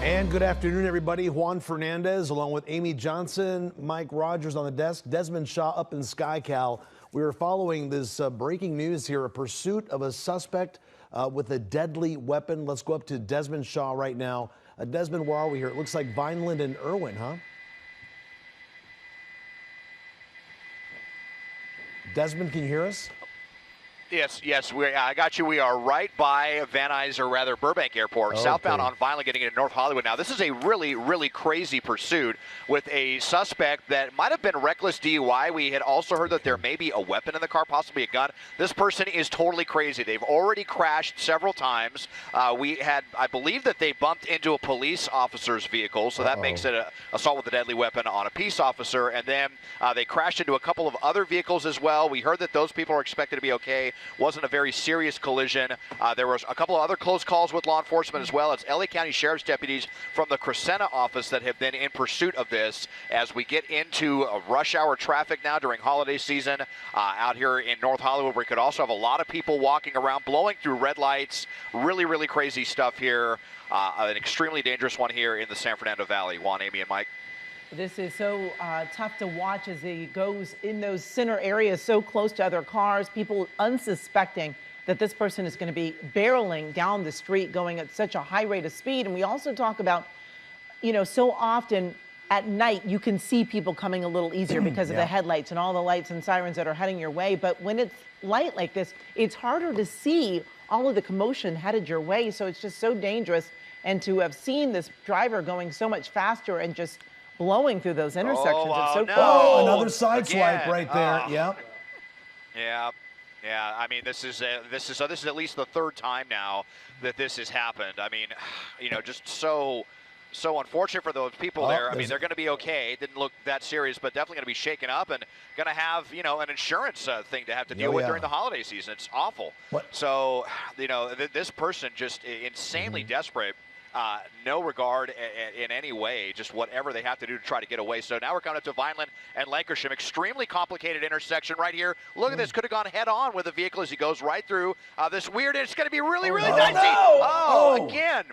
And good afternoon, everybody. Juan Fernandez, along with Amy Johnson, Mike Rogers on the desk, Desmond Shaw up in SkyCal. We are following this breaking news here, a pursuit of a suspect with a deadly weapon. Let's go up to Desmond Shaw right now. Desmond, where are we here? It looks like Vineland and Irwin, huh? Desmond, can you hear us? Yes, I got you. We are right by Van Nuys, or rather Burbank Airport, Okay. Southbound on Vineland, getting into North Hollywood. Now, this is a really, really crazy pursuit with a suspect that might have been reckless DUI. We had also heard that there may be a weapon in the car, possibly a gun. This person is totally crazy. They've already crashed several times. I believe that they bumped into a police officer's vehicle, so that makes it an assault with a deadly weapon on a peace officer. And then they crashed into a couple of other vehicles as well. We heard that those people are expected to be okay. Wasn't a very serious collision. There was a couple of other close calls with law enforcement as well. It's LA County Sheriff's deputies from the Crescenta office that have been in pursuit of this as we get into rush hour traffic now during holiday season out here in North Hollywood. We could also have a lot of people walking around, blowing through red lights. Really, really crazy stuff here. An extremely dangerous one here in the San Fernando Valley. Juan, Amy, and Mike. This is so tough to watch as he goes in those center areas so close to other cars, people unsuspecting that this person is going to be barreling down the street going at such a high rate of speed. And we also talk about, you know, so often at night you can see people coming a little easier because of the headlights and all the lights and sirens that are heading your way. But when it's light like this, it's harder to see all of the commotion headed your way. So it's just so dangerous. And to have seen this driver going so much faster and just blowing through those intersections. It's so no. cool. Oh, another side swipe right there. Yep. Yeah. I mean, this is at least the third time now that this has happened. I mean, you know, just so unfortunate for those people there. I mean, they're going to be okay. It didn't look that serious, but definitely going to be shaken up and going to have, you know, an insurance thing to have to deal with during the holiday season. It's awful. So, you know, this person just insanely desperate. No regard in any way, just whatever they have to do to try to get away. So now we're coming up to Vineland and Lancashire. Extremely complicated intersection right here. Look at this. Could have gone head on with the vehicle as he goes right through this weird. It's going to be really, really dicey. Again.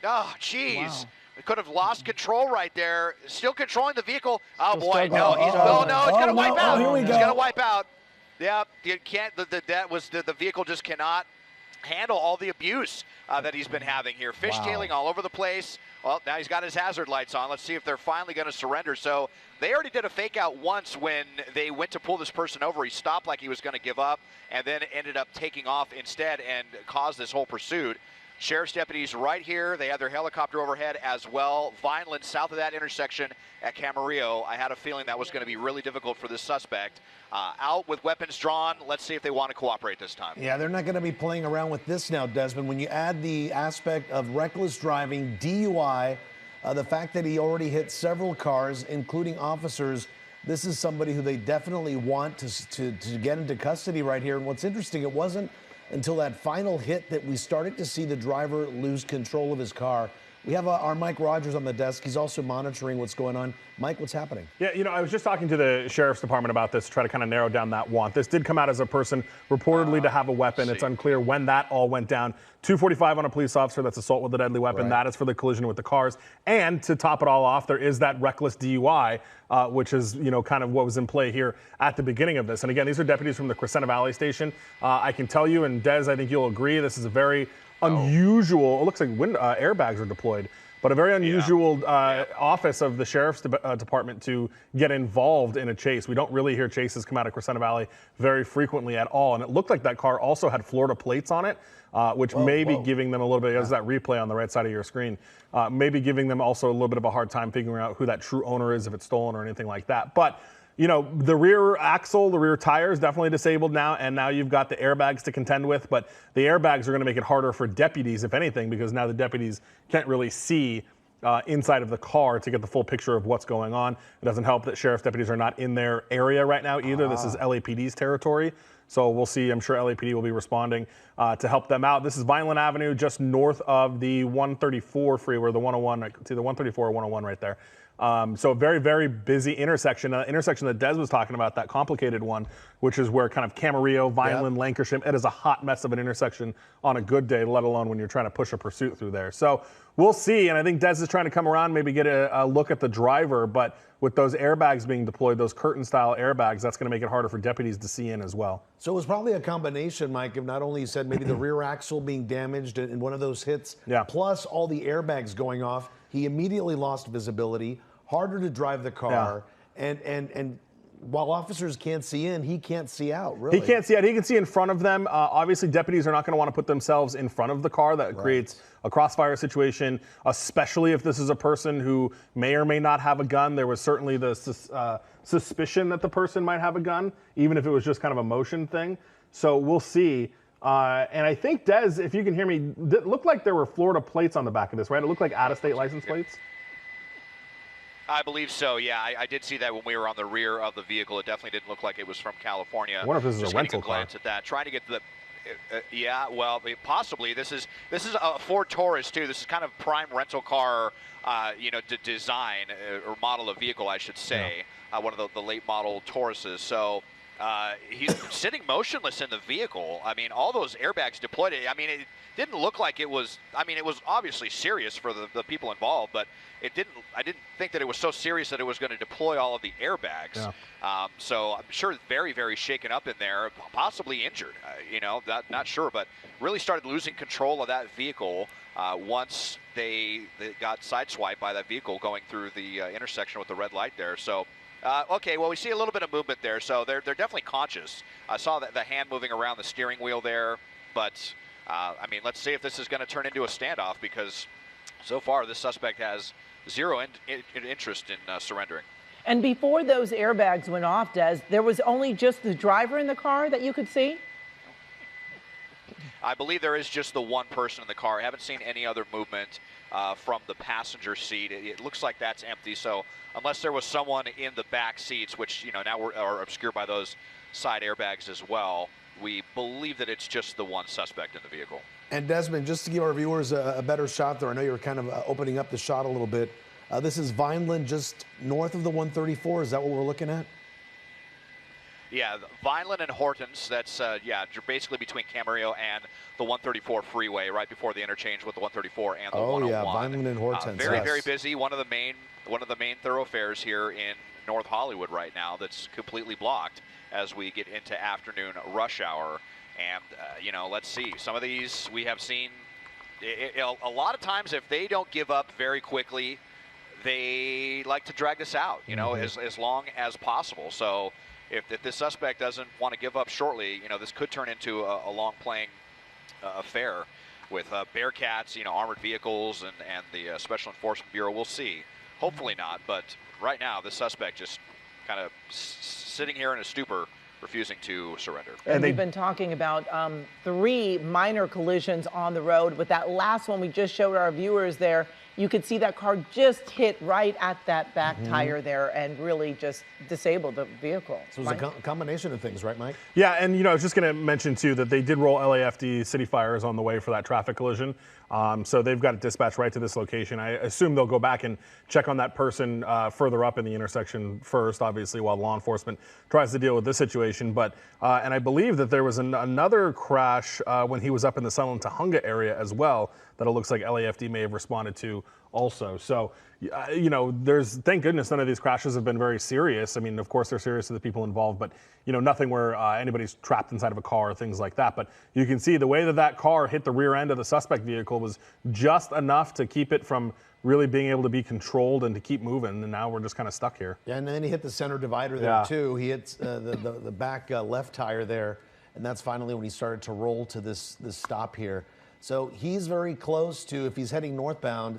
Oh, jeez. Wow. Could have lost control right there. Still controlling the vehicle. Oh, boy. No, it's going to wipe out. Here we go. It's going to wipe out. Yeah, you can't. The vehicle just cannot handle all the abuse that he's been having here. Fishtailing all over the place. Well, now he's got his hazard lights on. Let's see if they're finally going to surrender. So they already did a fake out once when they went to pull this person over. He stopped like he was going to give up and then ended up taking off instead and caused this whole pursuit. Sheriff's deputies right here. They have their helicopter overhead as well. Vineland south of that intersection at Camarillo. I had a feeling that was going to be really difficult for this suspect. Out with weapons drawn. Let's see if they want to cooperate this time. Yeah, they're not going to be playing around with this now, Desmond. When you add the aspect of reckless driving, DUI, the fact that he already hit several cars, including officers, this is somebody who they definitely want to get into custody right here. And what's interesting, it wasn't until that final hit that we started to see the driver lose control of his car. We have our Mike Rogers on the desk. He's also monitoring what's going on. Mike, what's happening? Yeah, you know, I was just talking to the Sheriff's Department about this to try to kind of narrow down that want. This did come out as a person reportedly to have a weapon. It's unclear when that all went down. 245 on a police officer, that's assault with a deadly weapon. Right. That is for the collision with the cars. And to top it all off, there is that reckless DUI, which is, you know, kind of what was in play here at the beginning of this. And again, these are deputies from the Crescenta Valley Station. I can tell you, and Des, I think you'll agree, this is a very unusual, it looks like airbags are deployed, but a very unusual office of the Sheriff's Department to get involved in a chase. We don't really hear chases come out of Crescenta Valley very frequently at all. And it looked like that car also had Florida plates on it, which may be giving them a little bit, there's that replay on the right side of your screen, maybe giving them also a little bit of a hard time figuring out who that true owner is, if it's stolen or anything like that. But you know, the rear axle, the rear tire is definitely disabled now, and now you've got the airbags to contend with, but the airbags are going to make it harder for deputies, if anything, because now the deputies can't really see inside of the car to get the full picture of what's going on. It doesn't help that sheriff's deputies are not in their area right now either. This is LAPD's territory. So we'll see. I'm sure LAPD will be responding to help them out. This is Vineland Avenue, just north of the 134 freeway, or the 101. It's either 134 or 101 right there. So a very, very busy intersection. Intersection that Des was talking about, that complicated one, which is where kind of Camarillo, Vineland, Lancashire, it is a hot mess of an intersection on a good day, let alone when you're trying to push a pursuit through there. So we'll see. And I think Des is trying to come around, maybe get a look at the driver. But with those airbags being deployed, those curtain-style airbags, that's going to make it harder for deputies to see in as well. So it was probably a combination, Mike, of not only you said maybe the rear axle being damaged in one of those hits, plus all the airbags going off. He immediately lost visibility, harder to drive the car, and while officers can't see in, he can't see out, really. He can't see out. He can see in front of them. Obviously, deputies are not going to want to put themselves in front of the car. That creates a crossfire situation, especially if this is a person who may or may not have a gun. There was certainly the suspicion that the person might have a gun, even if it was just kind of a motion thing. So we'll see. And I think, Des, if you can hear me, it looked like there were Florida plates on the back of this, right? It looked like out-of-state license plates. I believe so, yeah. I did see that when we were on the rear of the vehicle. It definitely didn't look like it was from California. I wonder if this is just a rental car. Glance car. at that, trying to get the, yeah, well, possibly. This is a Ford Taurus too. This is kind of prime rental car, design or model of vehicle, I should say. One of the late model Tauruses. So he's sitting motionless in the vehicle. I mean, all those airbags deployed. I mean, it didn't look like it was. I mean, it was obviously serious for the people involved, but it didn't. I didn't think that it was so serious that it was going to deploy all of the airbags. So I'm sure very, very shaken up in there, possibly injured. Not sure, but really started losing control of that vehicle once they got sideswiped by that vehicle going through the intersection with the red light there. So. Okay, well, we see a little bit of movement there, so they're definitely conscious. I saw the hand moving around the steering wheel there, but, I mean, let's see if this is going to turn into a standoff, because so far this suspect has zero interest in surrendering. And before those airbags went off, Des, there was only just the driver in the car that you could see? I believe there is just the one person in the car. I haven't seen any other movement from the passenger seat. It looks like that's empty. So unless there was someone in the back seats, which now are obscured by those side airbags as well, we believe that it's just the one suspect in the vehicle. And Desmond, just to give our viewers a better shot there, I know you're kind of opening up the shot a little bit. This is Vineland, just north of the 134. Is that what we're looking at? Yeah, Vineland and Hortons, that's, basically between Camarillo and the 134 freeway, right before the interchange with the 134 and the 101. Oh, yeah, Vineland and Hortons, very busy. One of the main thoroughfares here in North Hollywood right now that's completely blocked as we get into afternoon rush hour. And, let's see. Some of these we have seen, a lot of times if they don't give up very quickly, they like to drag this out, as long as possible. So if this suspect doesn't want to give up shortly, this could turn into a long playing affair with Bearcats, armored vehicles, and the Special Enforcement Bureau. We'll see. Hopefully not, but right now the suspect just kind of sitting here in a stupor, refusing to surrender. And we've been talking about 3 minor collisions on the road. With that last one we just showed our viewers there, you could see that car just hit right at that back tire there and really just disabled the vehicle. So it was a combination of things, right, Mike? Yeah, and I was just going to mention too that they did roll LAFD city fires on the way for that traffic collision. So they've got it dispatched right to this location. I assume they'll go back and check on that person further up in the intersection first, obviously, while law enforcement tries to deal with this situation. But and I believe that there was another crash when he was up in the Sunland Tahunga area as well that it looks like LAFD may have responded to also. So, thank goodness none of these crashes have been very serious. I mean, of course, they're serious to the people involved, but, nothing where anybody's trapped inside of a car or things like that. But you can see the way that car hit the rear end of the suspect vehicle was just enough to keep it from really being able to be controlled and to keep moving. And now we're just kind of stuck here. Yeah, and then he hit the center divider there, too. He hits the back left tire there, and that's finally when he started to roll to this stop here. So he's very close to, if he's heading northbound,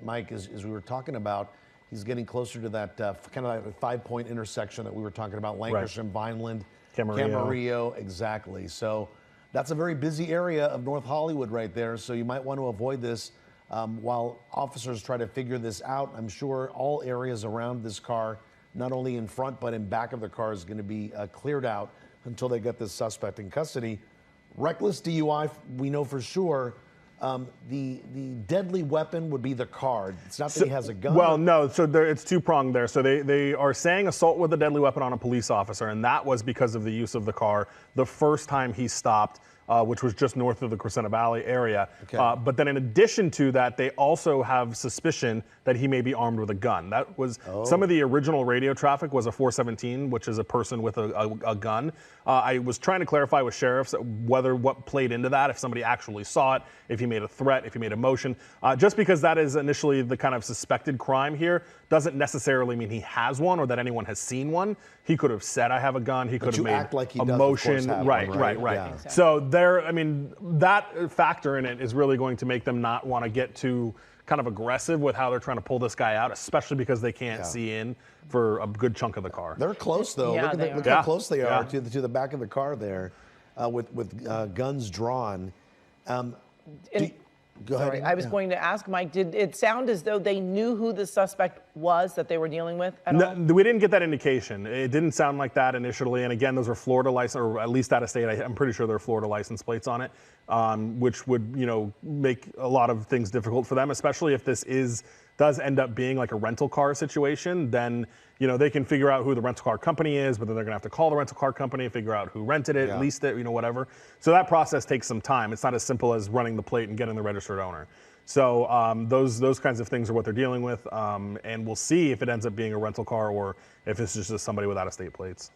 Mike, as we were talking about, he's getting closer to that kind of like 5-point intersection that we were talking about, Lancashire, Vineland, Camarillo, exactly. So that's a very busy area of North Hollywood right there, so you might want to avoid this while officers try to figure this out. I'm sure all areas around this car, not only in front but in back of the car, is going to be cleared out. until they get this suspect in custody. Reckless DUI, we know for sure. The deadly weapon would be the car. It's not that he has a gun. Well, no. So it's two-pronged there. So they are saying assault with a deadly weapon on a police officer, and that was because of the use of the car the first time he stopped, which was just north of the Crescenta Valley area. Okay. But then in addition to that, they also have suspicion that he may be armed with a gun. That was some of the original radio traffic was a 417, which is a person with a gun. I was trying to clarify with sheriffs what played into that, if somebody actually saw it, if he made a threat, if he made a motion. Just because that is initially the kind of suspected crime here doesn't necessarily mean he has one or that anyone has seen one. He could have said, I have a gun. He could have made act like he a does, of course, motion. have Right. one, right? Right. Yeah. Exactly. So that factor in it is really going to make them not want to get too kind of aggressive with how they're trying to pull this guy out, especially because they can't see in for a good chunk of the car. They're close, though. Yeah, Look they how are. close they are Yeah. to the back of the car there with guns drawn. Go ahead. Sorry, I was going to ask Mike, did it sound as though they knew who the suspect was that they were dealing with at all? No, we didn't get that indication. It didn't sound like that initially. And again, those are Florida license, or at least out of state. I'm pretty sure there are Florida license plates on it, which would, make a lot of things difficult for them, especially if this does end up being like a rental car situation. Then, they can figure out who the rental car company is, but then they're going to have to call the rental car company, figure out who rented it, leased it, whatever. So that process takes some time. It's not as simple as running the plate and getting the registered owner. So those kinds of things are what they're dealing with, and we'll see if it ends up being a rental car or if it's just somebody with out-of-state plates.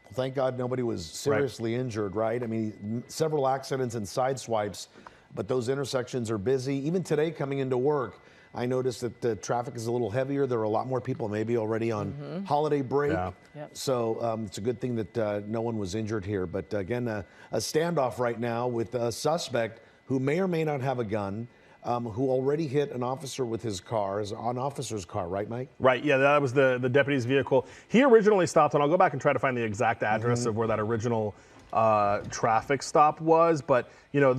Well, thank God nobody was seriously injured, right? I mean, several accidents and side swipes, but those intersections are busy. Even today coming into work, I noticed that the traffic is a little heavier. There are a lot more people maybe already on holiday break. Yeah. Yep. So it's a good thing that no one was injured here. But again, a standoff right now with a suspect who may or may not have a gun, who already hit an officer with his car, an officer's car, right, Mike? Right, yeah, that was the deputy's vehicle. He originally stopped, and I'll go back and try to find the exact address of where that original traffic stop was. But,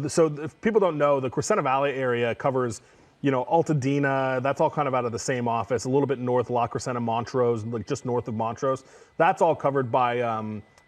so if people don't know, the Crescenta Valley area covers, Altadena, that's all kind of out of the same office, a little bit north, La Crescenta, Montrose, like just north of Montrose. That's all covered by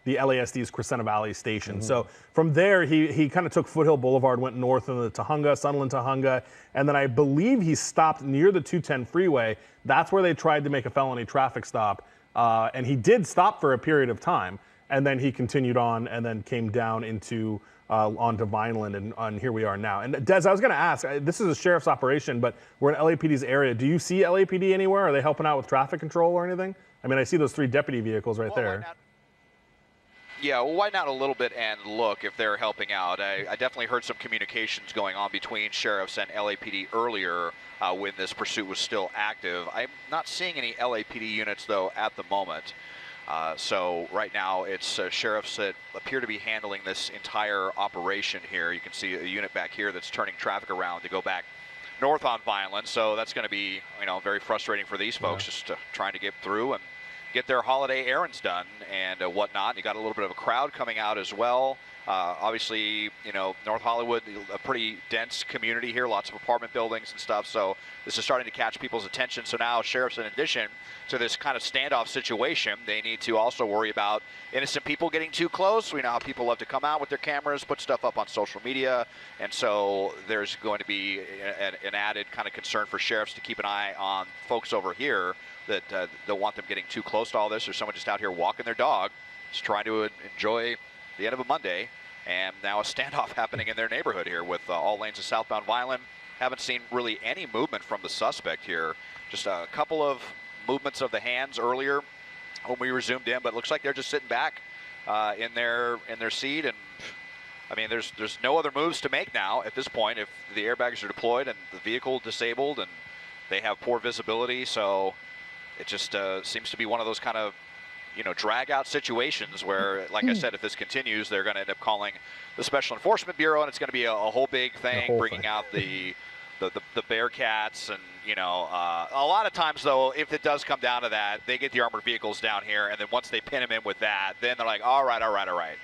the LASD's Crescenta Valley station. So from there, he kind of took Foothill Boulevard, went north into the Tahunga, Sunland Tahunga, and then I believe he stopped near the 210 freeway. That's where they tried to make a felony traffic stop. And he did stop for a period of time, and then he continued on and then came down into onto Vineland, and here we are now. And Des, I was going to ask, this is a sheriff's operation, but we're in LAPD's area. Do you see LAPD anywhere? Are they helping out with traffic control or anything? I mean, I see those 3 deputy vehicles right there. Yeah, well, why not a little bit and look if they're helping out? I definitely heard some communications going on between sheriffs and LAPD earlier when this pursuit was still active. I'm not seeing any LAPD units, though, at the moment. So right now it's sheriffs that appear to be handling this entire operation here. You can see a unit back here that's turning traffic around to go back north on Vineland. So that's going to be, very frustrating for these folks, just trying to get through and get their holiday errands done and whatnot. You got a little bit of a crowd coming out as well. Obviously, North Hollywood, a pretty dense community here, lots of apartment buildings and stuff. So this is starting to catch people's attention. So now sheriffs, in addition to this kind of standoff situation, they need to also worry about innocent people getting too close. We know how people love to come out with their cameras, put stuff up on social media. And so there's going to be an added kind of concern for sheriffs to keep an eye on folks over here that don't want them getting too close to all this, or someone just out here walking their dog, just trying to enjoy the end of a Monday. And now a standoff happening in their neighborhood here with all lanes of southbound Vineland. Haven't seen really any movement from the suspect here. Just a couple of movements of the hands earlier when we were zoomed in, but it looks like they're just sitting back in their seat. And I mean, there's no other moves to make now at this point if the airbags are deployed and the vehicle disabled and they have poor visibility. So it just seems to be one of those kind of drag out situations where, like I said, if this continues, they're going to end up calling the Special Enforcement Bureau, and it's going to be a whole big thing, bringing out the Bearcats. And, a lot of times, though, if it does come down to that, they get the armored vehicles down here, and then once they pin them in with that, then they're like, all right,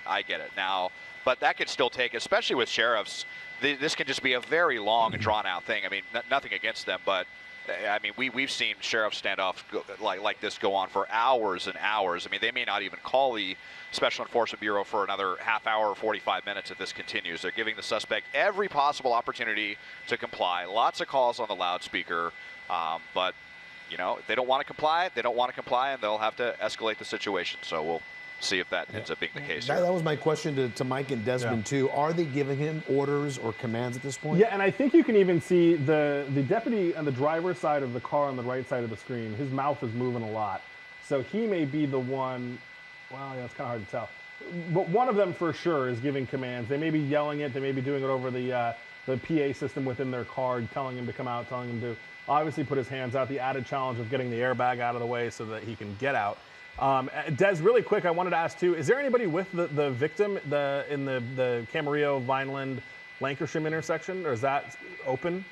I get it. Now but that could still take, especially with sheriffs, this can just be a very long and drawn-out thing. I mean, nothing against them, but I mean, we've seen sheriff standoffs like this go on for hours and hours. I mean, they may not even call the Special Enforcement Bureau for another half hour or 45 minutes if this continues. They're giving the suspect every possible opportunity to comply. Lots of calls on the loudspeaker, but you know, if they don't want to comply, they don't want to comply, and they'll have to escalate the situation. So we'll see if that ends up being the case here. That was my question to Mike and Desmond, too. Are they giving him orders or commands at this point? Yeah, and I think you can even see the deputy on the driver's side of the car on the right side of the screen. His mouth is moving a lot. So he may be the one, well, yeah, it's kind of hard to tell. But one of them for sure is giving commands. They may be yelling it. They may be doing it over the PA system within their car, telling him to come out, telling him to obviously put his hands out. The added challenge of getting the airbag out of the way so that he can get out. Des, really quick, I wanted to ask too, is there anybody with the victim in the Camarillo, Vineland, Lancashire intersection, or is that open?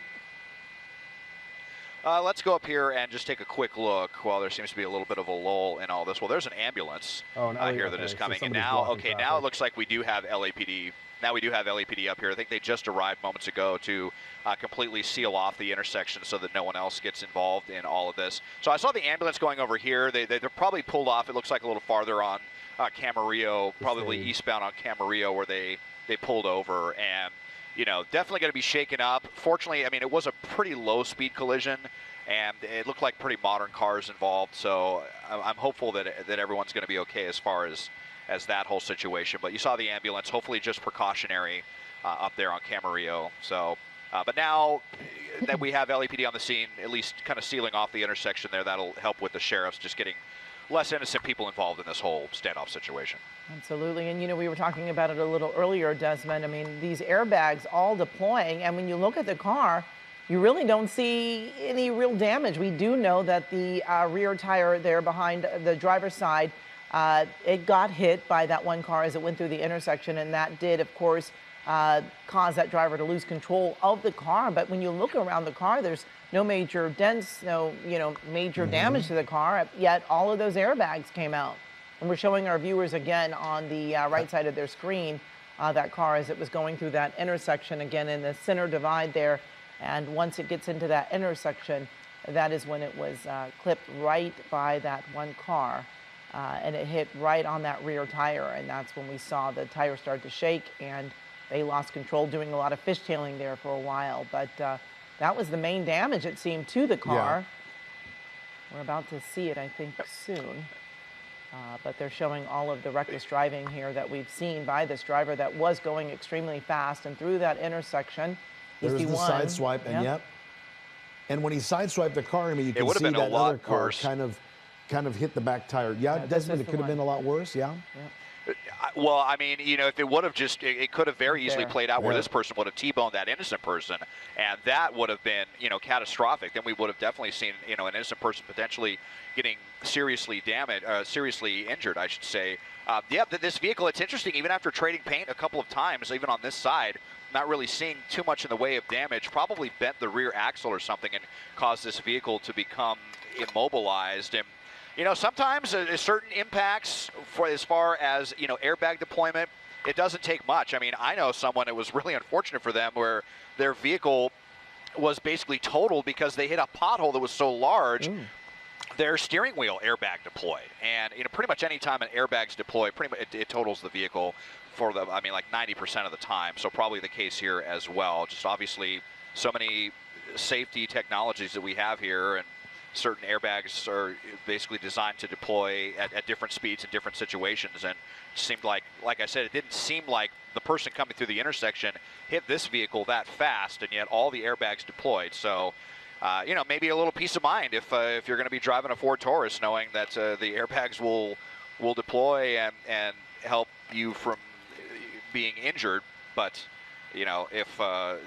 Let's go up here and just take a quick look while there seems to be a little bit of a lull in all this. Well, there's an ambulance here that is coming. And now, now it looks like we do have LAPD. Now we do have LAPD up here. I think they just arrived moments ago to completely seal off the intersection so that no one else gets involved in all of this. So I saw the ambulance going over here. They're probably pulled off. It looks like a little farther on Camarillo, probably eastbound on Camarillo, where they pulled over. And, you know, definitely going to be shaken up. Fortunately, I mean, it was a pretty low-speed collision, and it looked like pretty modern cars involved. So I'm hopeful that everyone's going to be okay as far as that whole situation. But you saw the ambulance, hopefully just precautionary up there on Camarillo. So, but now that we have LAPD on the scene, at least kind of sealing off the intersection there, that'll help with the sheriffs just getting less innocent people involved in this whole standoff situation. Absolutely. And, you know, we were talking about it a little earlier, Desmond. I mean, these airbags all deploying, and when you look at the car, you really don't see any real damage. We do know that the rear tire there behind the driver's side, it got hit by that one car as it went through the intersection, and that did, of course, cause that driver to lose control of the car. But when you look around the car, there's no major dents, no major damage to the car, yet all of those airbags came out. And we're showing our viewers again on the right side of their screen that car as it was going through that intersection, again in the center divide there. And once it gets into that intersection, that is when it was clipped right by that one car. And it hit right on that rear tire, and that's when we saw the tire start to shake, and they lost control, doing a lot of fishtailing there for a while. But that was the main damage, it seemed, to the car. Yeah. We're about to see it, I think, soon. But they're showing all of the reckless driving here that we've seen by this driver that was going extremely fast, and through that intersection, there's the side swipe, and and when he sideswiped the car, I mean, you can see that other car kind of hit the back tire. Yeah, Desmond, it could have been a lot worse. Yeah. Well, I mean, you know, if it would have just, it could have very easily played out where this person would have T-boned that innocent person, and that would have been, you know, catastrophic. Then we would have definitely seen, you know, an innocent person potentially getting seriously damaged, seriously injured, I should say. Yeah, this vehicle, it's interesting, even after trading paint a couple of times, even on this side, not really seeing too much in the way of damage, probably bent the rear axle or something and caused this vehicle to become immobilized. And you know, sometimes certain impacts, for as far as, you know, airbag deployment, it doesn't take much. I mean, I know someone, it was really unfortunate for them, where their vehicle was basically totaled because they hit a pothole that was so large, their steering wheel airbag deployed. And, you know, pretty much any time an airbag's deployed, pretty much it totals the vehicle for the, I mean, like 90% of the time. So probably the case here as well. Just obviously so many safety technologies that we have here, and certain airbags are basically designed to deploy at different speeds in different situations. And it seemed like I said, it didn't seem like the person coming through the intersection hit this vehicle that fast, and yet all the airbags deployed. So, you know, maybe a little peace of mind if you're going to be driving a Ford Taurus, knowing that the airbags will deploy and help you from being injured. But, you know, if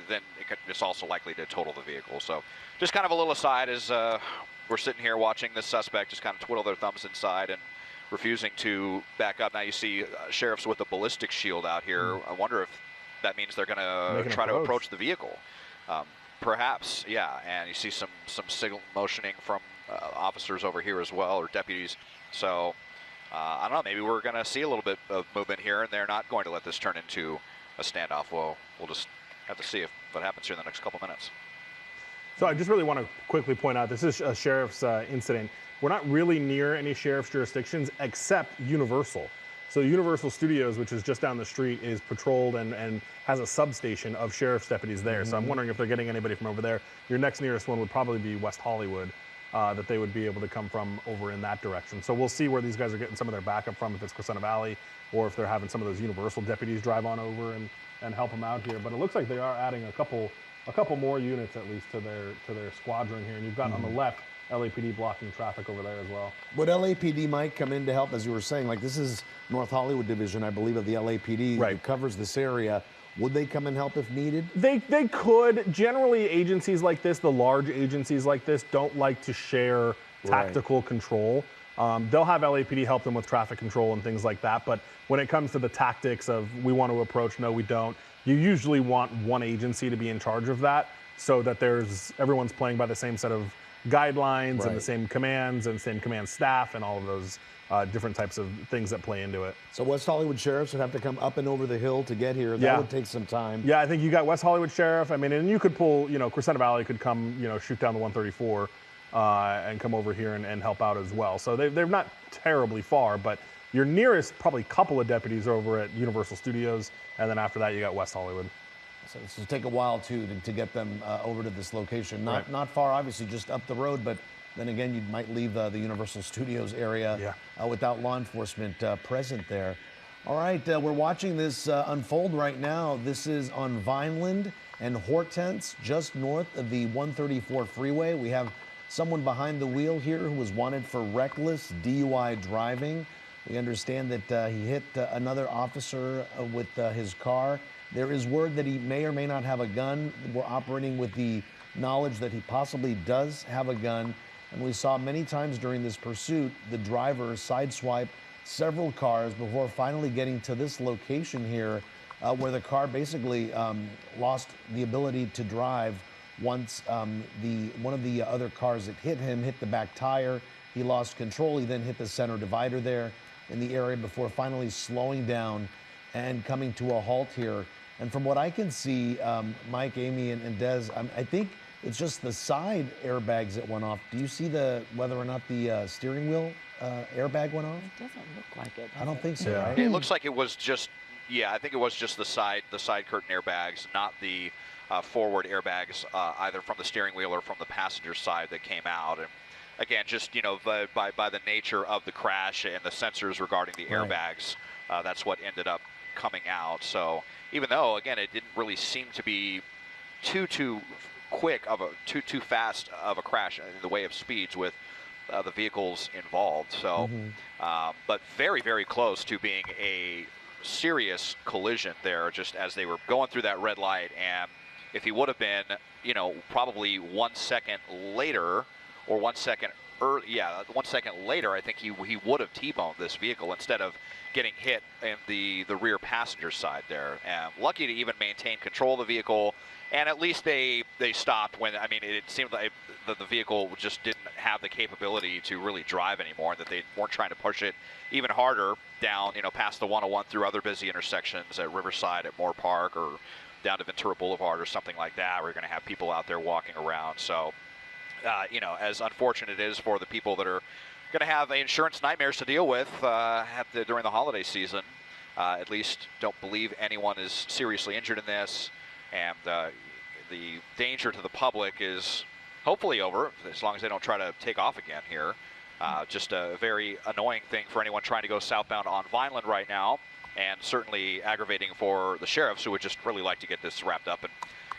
then it's also likely to total the vehicle. So just kind of a little aside as we're sitting here watching this suspect just kind of twiddle their thumbs inside and refusing to back up. Now you see sheriffs with a ballistic shield out here. I wonder if that means they're going to try to approach the vehicle. Perhaps, yeah. And you see some signal motioning from officers over here as well, or deputies. So I don't know, maybe we're going to see a little bit of movement here, and they're not going to let this turn into a standoff. Well, we'll just have to see what happens here in the next couple minutes. So I just really want to quickly point out, this is a sheriff's incident. We're not really near any sheriff's jurisdictions except Universal. So Universal Studios, which is just down the street, is patrolled and has a substation of sheriff's deputies there. So I'm wondering if they're getting anybody from over there. Your next nearest one would probably be West Hollywood, that they would be able to come from over in that direction. So we'll see where these guys are getting some of their backup from, if it's Crescenta Valley, or if they're having some of those Universal deputies drive on over and help them out here. But it looks like they are adding a couple more units at least to their squadron here. And you've got on the left LAPD blocking traffic over there as well. Would LAPD might come in to help, as you were saying? Like, this is North Hollywood Division, I believe, of the LAPD, right, who covers this area. Would they come and help if needed? They could. Generally, agencies like this, the large agencies like this, don't like to share tactical control. They'll have LAPD help them with traffic control and things like that. But when it comes to the tactics of we want to approach, no, we don't, you usually want one agency to be in charge of that, so that everyone's playing by the same set of guidelines and the same commands and same command staff and all of those different types of things that play into it. So West Hollywood sheriffs would have to come up and over the hill to get here. That would take some time. Yeah, I think you got West Hollywood sheriff. I mean, and you could pull, Crescenta Valley could come, shoot down the 134 and come over here and help out as well. So they're not terribly far, but your nearest probably couple of deputies are over at Universal Studios, and then after that you got West Hollywood. So this will take a while too to get them over to this location. Not far, obviously, just up the road, but then again, you might leave the Universal Studios area without law enforcement present there. All right, we're watching this unfold right now. This is on Vineland and Hortense, just north of the 134 freeway. We have someone behind the wheel here who was wanted for reckless DUI driving. We understand that he hit another officer with his car. There is word that he may or may not have a gun. We're operating with the knowledge that he possibly does have a gun. And we saw many times during this pursuit, the driver sideswipe several cars before finally getting to this location here, where the car basically lost the ability to drive once one of the other cars that hit him hit the back tire. He lost control. He then hit the center divider there in the area before finally slowing down and coming to a halt here. And from what I can see, Mike, Amy, and Des, I think it's just the side airbags that went off. Do you see whether or not the steering wheel airbag went off? It doesn't look like it. I don't think so. Right? It looks like it was just, I think it was just the side curtain airbags, not the forward airbags, either from the steering wheel or from the passenger side that came out. And again, just by the nature of the crash and the sensors regarding the airbags, that's what ended up coming out. So even though, again, it didn't really seem to be too quick of too fast of a crash in the way of speeds with the vehicles involved. So, but very, very close to being a serious collision there, just as they were going through that red light. And if he would have been, probably 1 second later or 1 second early, 1 second later, I think he would have T-boned this vehicle instead of getting hit in the rear passenger side there. And lucky to even maintain control of the vehicle. And at least they stopped when, it seemed like the vehicle just didn't have the capability to really drive anymore, and that they weren't trying to push it even harder down, past the 101 through other busy intersections at Riverside, at Moore Park, or down to Ventura Boulevard or something like that, where you're going to have people out there walking around. So, as unfortunate it is for the people that are going to have insurance nightmares to deal with during the holiday season, at least don't believe anyone is seriously injured in this. And the danger to the public is hopefully over, as long as they don't try to take off again here. Just a very annoying thing for anyone trying to go southbound on Vineland right now, and certainly aggravating for the sheriffs, who would just really like to get this wrapped up and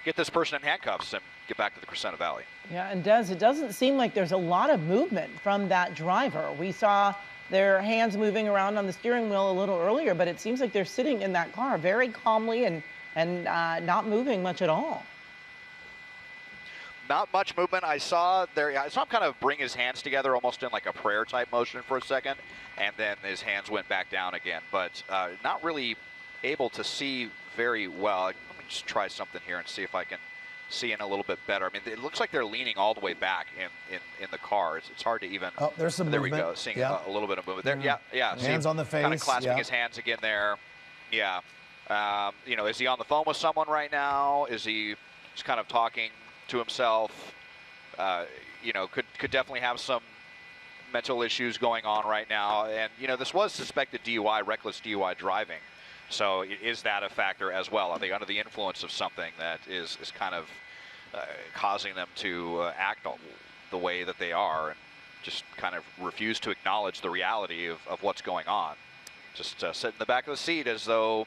get this person in handcuffs and get back to the Crescenta Valley. Yeah, and Des, it doesn't seem like there's a lot of movement from that driver. We saw their hands moving around on the steering wheel a little earlier, but it seems like they're sitting in that car very calmly and not moving much at all. Not much movement. I saw him kind of bring his hands together almost in like a prayer type motion for a second, and then his hands went back down again, but not really able to see very well. Let me just try something here and see if I can seeing a little bit better. I mean, it looks like they're leaning all the way back in the car. It's hard to even. Oh, there's some there movement. we go. Seeing Yeah. a little bit of movement there. Yeah. Hands on the face. Kind of clasping yeah. his hands again there. Yeah. You know, is he on the phone with someone right now? Is he just kind of talking to himself? You know, could definitely have some mental issues going on right now. And, you know, this was suspected DUI, reckless DUI driving. So is that a factor as well? Are they under the influence of something that is kind of causing them to act the way that they are and just kind of refuse to acknowledge the reality of what's going on? Just sit in the back of the seat as though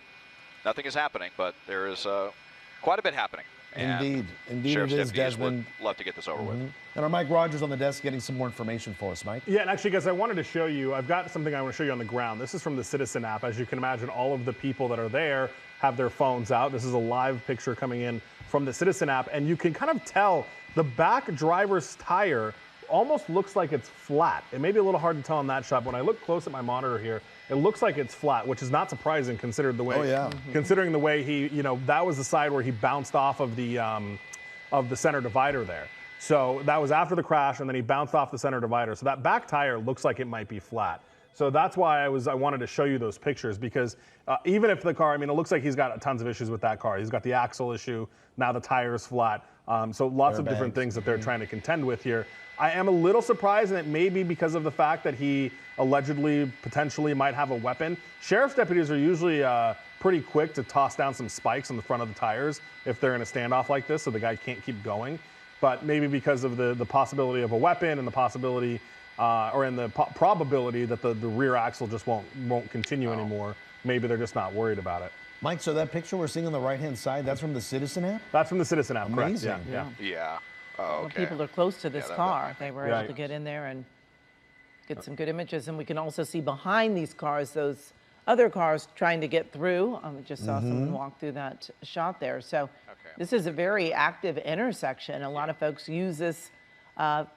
nothing is happening, but there is quite a bit happening. Indeed it Sheriff's is, deputies Desmond. would love to get this over with. And our Mike Rogers on the desk getting some more information for us, Mike. Yeah, and actually, guys, I wanted to show you, I've got something I want to show you on the ground. This is from the Citizen app. As you can imagine, all of the people that are there have their phones out. This is a live picture coming in from the Citizen app, and you can kind of tell the back driver's tire almost looks like it's flat. It may be a little hard to tell on that shot, but when I look close at my monitor here, it looks like it's flat, which is not surprising considering the way, considering the way he, you know, that was the side where he bounced off of the center divider there. So that was after the crash, and then he bounced off the center divider. So that back tire looks like it might be flat. So that's why I wanted to show you those pictures, because even if the car, I mean, it looks like he's got tons of issues with that car. He's got the axle issue, now the tire is flat. So lots of different things that they're trying to contend with here. I am a little surprised, and it may be because of the fact that he allegedly, potentially might have a weapon. Sheriff's deputies are usually pretty quick to toss down some spikes on the front of the tires if they're in a standoff like this, so the guy can't keep going. But maybe because of the possibility of a weapon and the possibility, probability that the rear axle just won't continue anymore, maybe they're just not worried about it. Mike, so that picture we're seeing on the right-hand side, that's from the Citizen app? That's from the Citizen app, Amazing. correct? Yeah. Oh, okay. Well, people are close to this car. They were able Right. to get in there and get some good images. And we can also see behind these cars, those other cars trying to get through. We just saw someone walk through that shot there. So this is a very active intersection. A lot of folks use this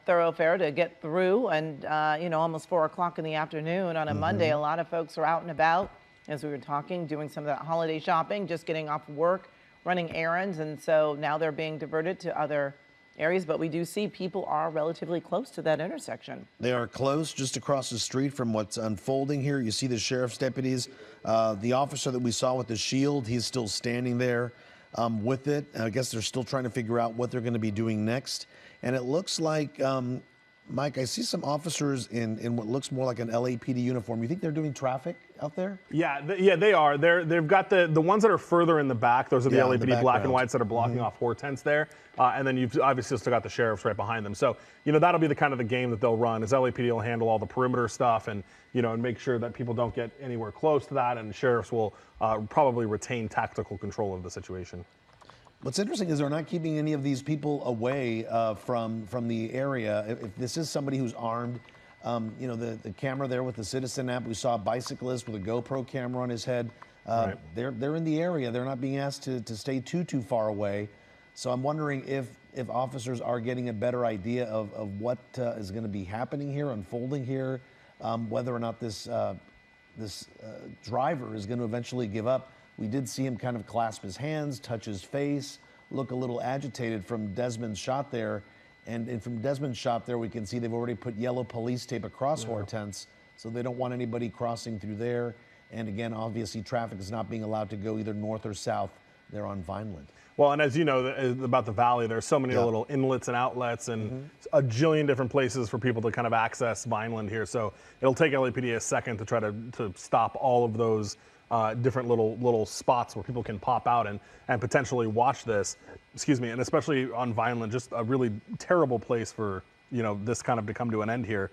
thoroughfare to get through. And, you know, almost 4 o'clock in the afternoon on a Monday, a lot of folks are out and about, as we were talking, doing some of that holiday shopping, just getting off work, running errands. And so now they're being diverted to other areas, but we do see people are relatively close to that intersection. They are close, just across the street from what's unfolding here. You see the sheriff's deputies. The officer that we saw with the shield, he's still standing there with it. I guess they're still trying to figure out what they're going to be doing next. And it looks like, Mike, I see some officers in what looks more like an LAPD uniform. You think they're doing traffic out there? Yeah, they are. They've got the ones that are further in the back. Those are the LAPD black and whites that are blocking off Hortense there. And then you've obviously still got the sheriffs right behind them. So, you know, that'll be the kind of the game that they'll run, is LAPD will handle all the perimeter stuff and, you know, and make sure that people don't get anywhere close to that. And the sheriffs will probably retain tactical control of the situation. What's interesting is they're not keeping any of these people away from the area. If this is somebody who's armed, you know, the camera there with the Citizen app, we saw a bicyclist with a GoPro camera on his head. Right. They're in the area. They're not being asked to stay too far away. So I'm wondering if officers are getting a better idea of what is going to be happening here, unfolding here, whether or not this driver is going to eventually give up. We did see him kind of clasp his hands, touch his face, look a little agitated from Desmond's shot there. And from Desmond's shot there, we can see they've already put yellow police tape across Hortense, so they don't want anybody crossing through there. And again, obviously, traffic is not being allowed to go either north or south there on Vineland. Well, and as you know about the valley, there's so many little inlets and outlets and a jillion different places for people to kind of access Vineland here. So it'll take LAPD a second to try to stop all of those different little spots where people can pop out and potentially watch this. Excuse me, and especially on Vineland, just a really terrible place for, you know, this kind of to come to an end here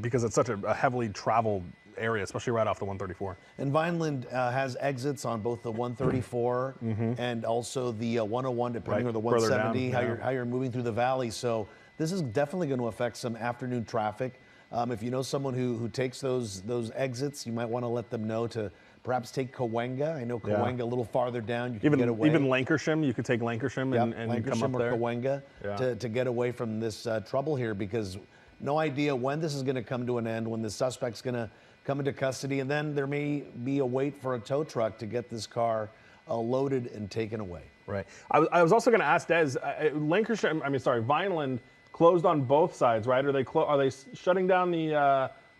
because it's such a heavily traveled area, especially right off the 134. And Vineland has exits on both the 134 and also the 101, depending on the 170, how you're moving through the valley. So this is definitely going to affect some afternoon traffic. If you know someone who takes those exits, you might want to let them know to perhaps take Cahuenga. I know Cahuenga a little farther down. You can get away. Even Lancashire, you could take Lancashire and come up there. Or Cahuenga to get away from this trouble here, because no idea when this is going to come to an end, when the suspect's going to come into custody, and then there may be a wait for a tow truck to get this car loaded and taken away. Right. I was also going to ask Des, Vineland closed on both sides, right? Are they shutting down the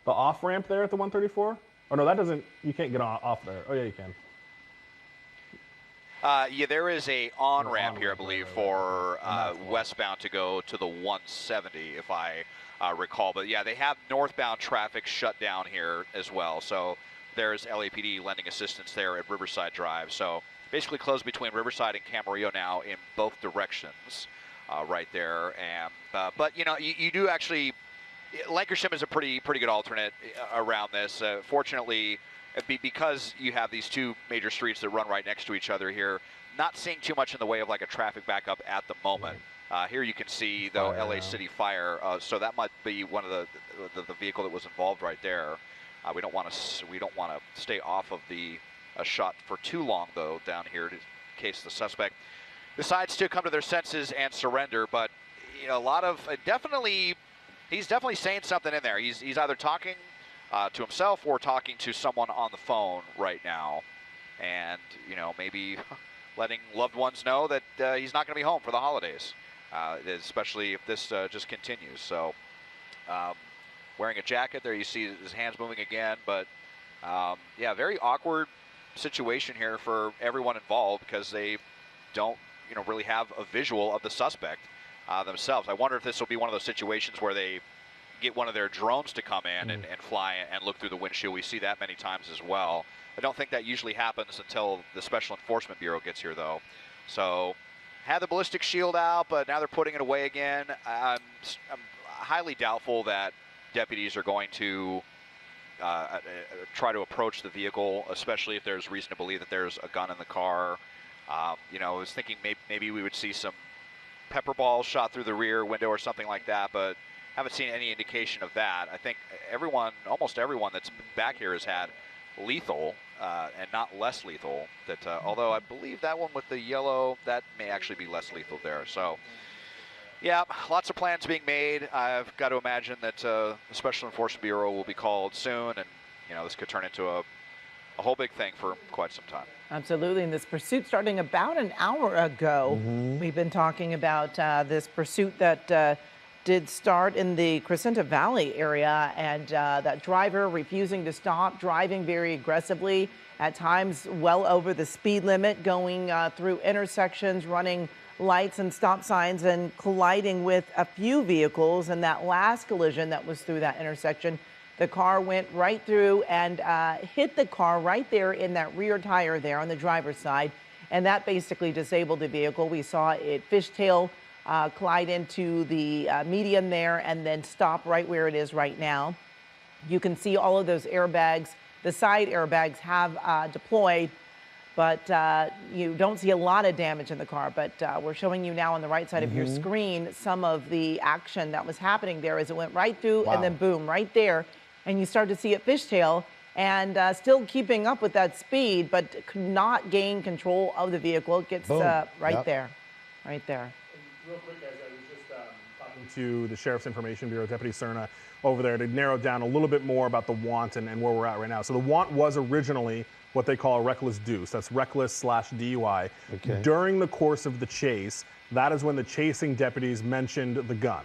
off ramp there at the 134? Oh no, that doesn't. You can't get off there. Oh yeah, you can. Yeah, there is a on-ramp here, I believe, for westbound to go to the 170, if I recall. But yeah, they have northbound traffic shut down here as well. So there's LAPD lending assistance there at Riverside Drive. So basically closed between Riverside and Camarillo now in both directions, right there. And but you know, you do actually. Lancashire is a pretty good alternate around this. Fortunately, because you have these two major streets that run right next to each other here, not seeing too much in the way of like a traffic backup at the moment. Here you can see the LA City Fire, so that might be one of the vehicle that was involved right there. We don't want to stay off of the shot for too long though down here in case the suspect decides to come to their senses and surrender. But you know, a lot of he's definitely saying something in there. He's either talking to himself or talking to someone on the phone right now, and you know, maybe letting loved ones know that he's not going to be home for the holidays, especially if this just continues. So wearing a jacket there, you see his hands moving again, but yeah, very awkward situation here for everyone involved because they don't really have a visual of the suspect themselves. I wonder if this will be one of those situations where they get one of their drones to come in and fly and look through the windshield. We see that many times as well. I don't think that usually happens until the Special Enforcement Bureau gets here, though. So, had the ballistic shield out, but now they're putting it away again. I'm highly doubtful that deputies are going to try to approach the vehicle, especially if there's reason to believe that there's a gun in the car. You know, I was thinking maybe we would see some pepper balls shot through the rear window or something like that, but haven't seen any indication of that. I think almost everyone that's back here has had lethal and not less lethal. That although I believe that one with the yellow, that may actually be less lethal there. So yeah, lots of plans being made. I've got to imagine that the Special Enforcement Bureau will be called soon, and you know, this could turn into a whole big thing for quite some time. Absolutely, and this pursuit starting about an hour ago. We've been talking about this pursuit that did start in the Crescenta Valley area, and that driver refusing to stop, driving very aggressively, at times well over the speed limit, going through intersections, running lights and stop signs, and colliding with a few vehicles. And that last collision that was through that intersection, the car went right through and hit the car right there in that rear tire there on the driver's side, and that basically disabled the vehicle. We saw it fishtail, collide into the median there, and then stop right where it is right now. You can see all of those airbags. The side airbags have deployed, but you don't see a lot of damage in the car. But we're showing you now on the right side of your screen some of the action that was happening there as it went right through and then boom, right there. And you start to see it fishtail and still keeping up with that speed, but could not gain control of the vehicle. It gets right there, right there. Real quick, guys, I was just talking to the Sheriff's Information Bureau, Deputy Cerna, over there to narrow down a little bit more about the want and where we're at right now. So the want was originally what they call a reckless deuce. That's reckless/DUI. Okay. During the course of the chase, that is when the chasing deputies mentioned the gun.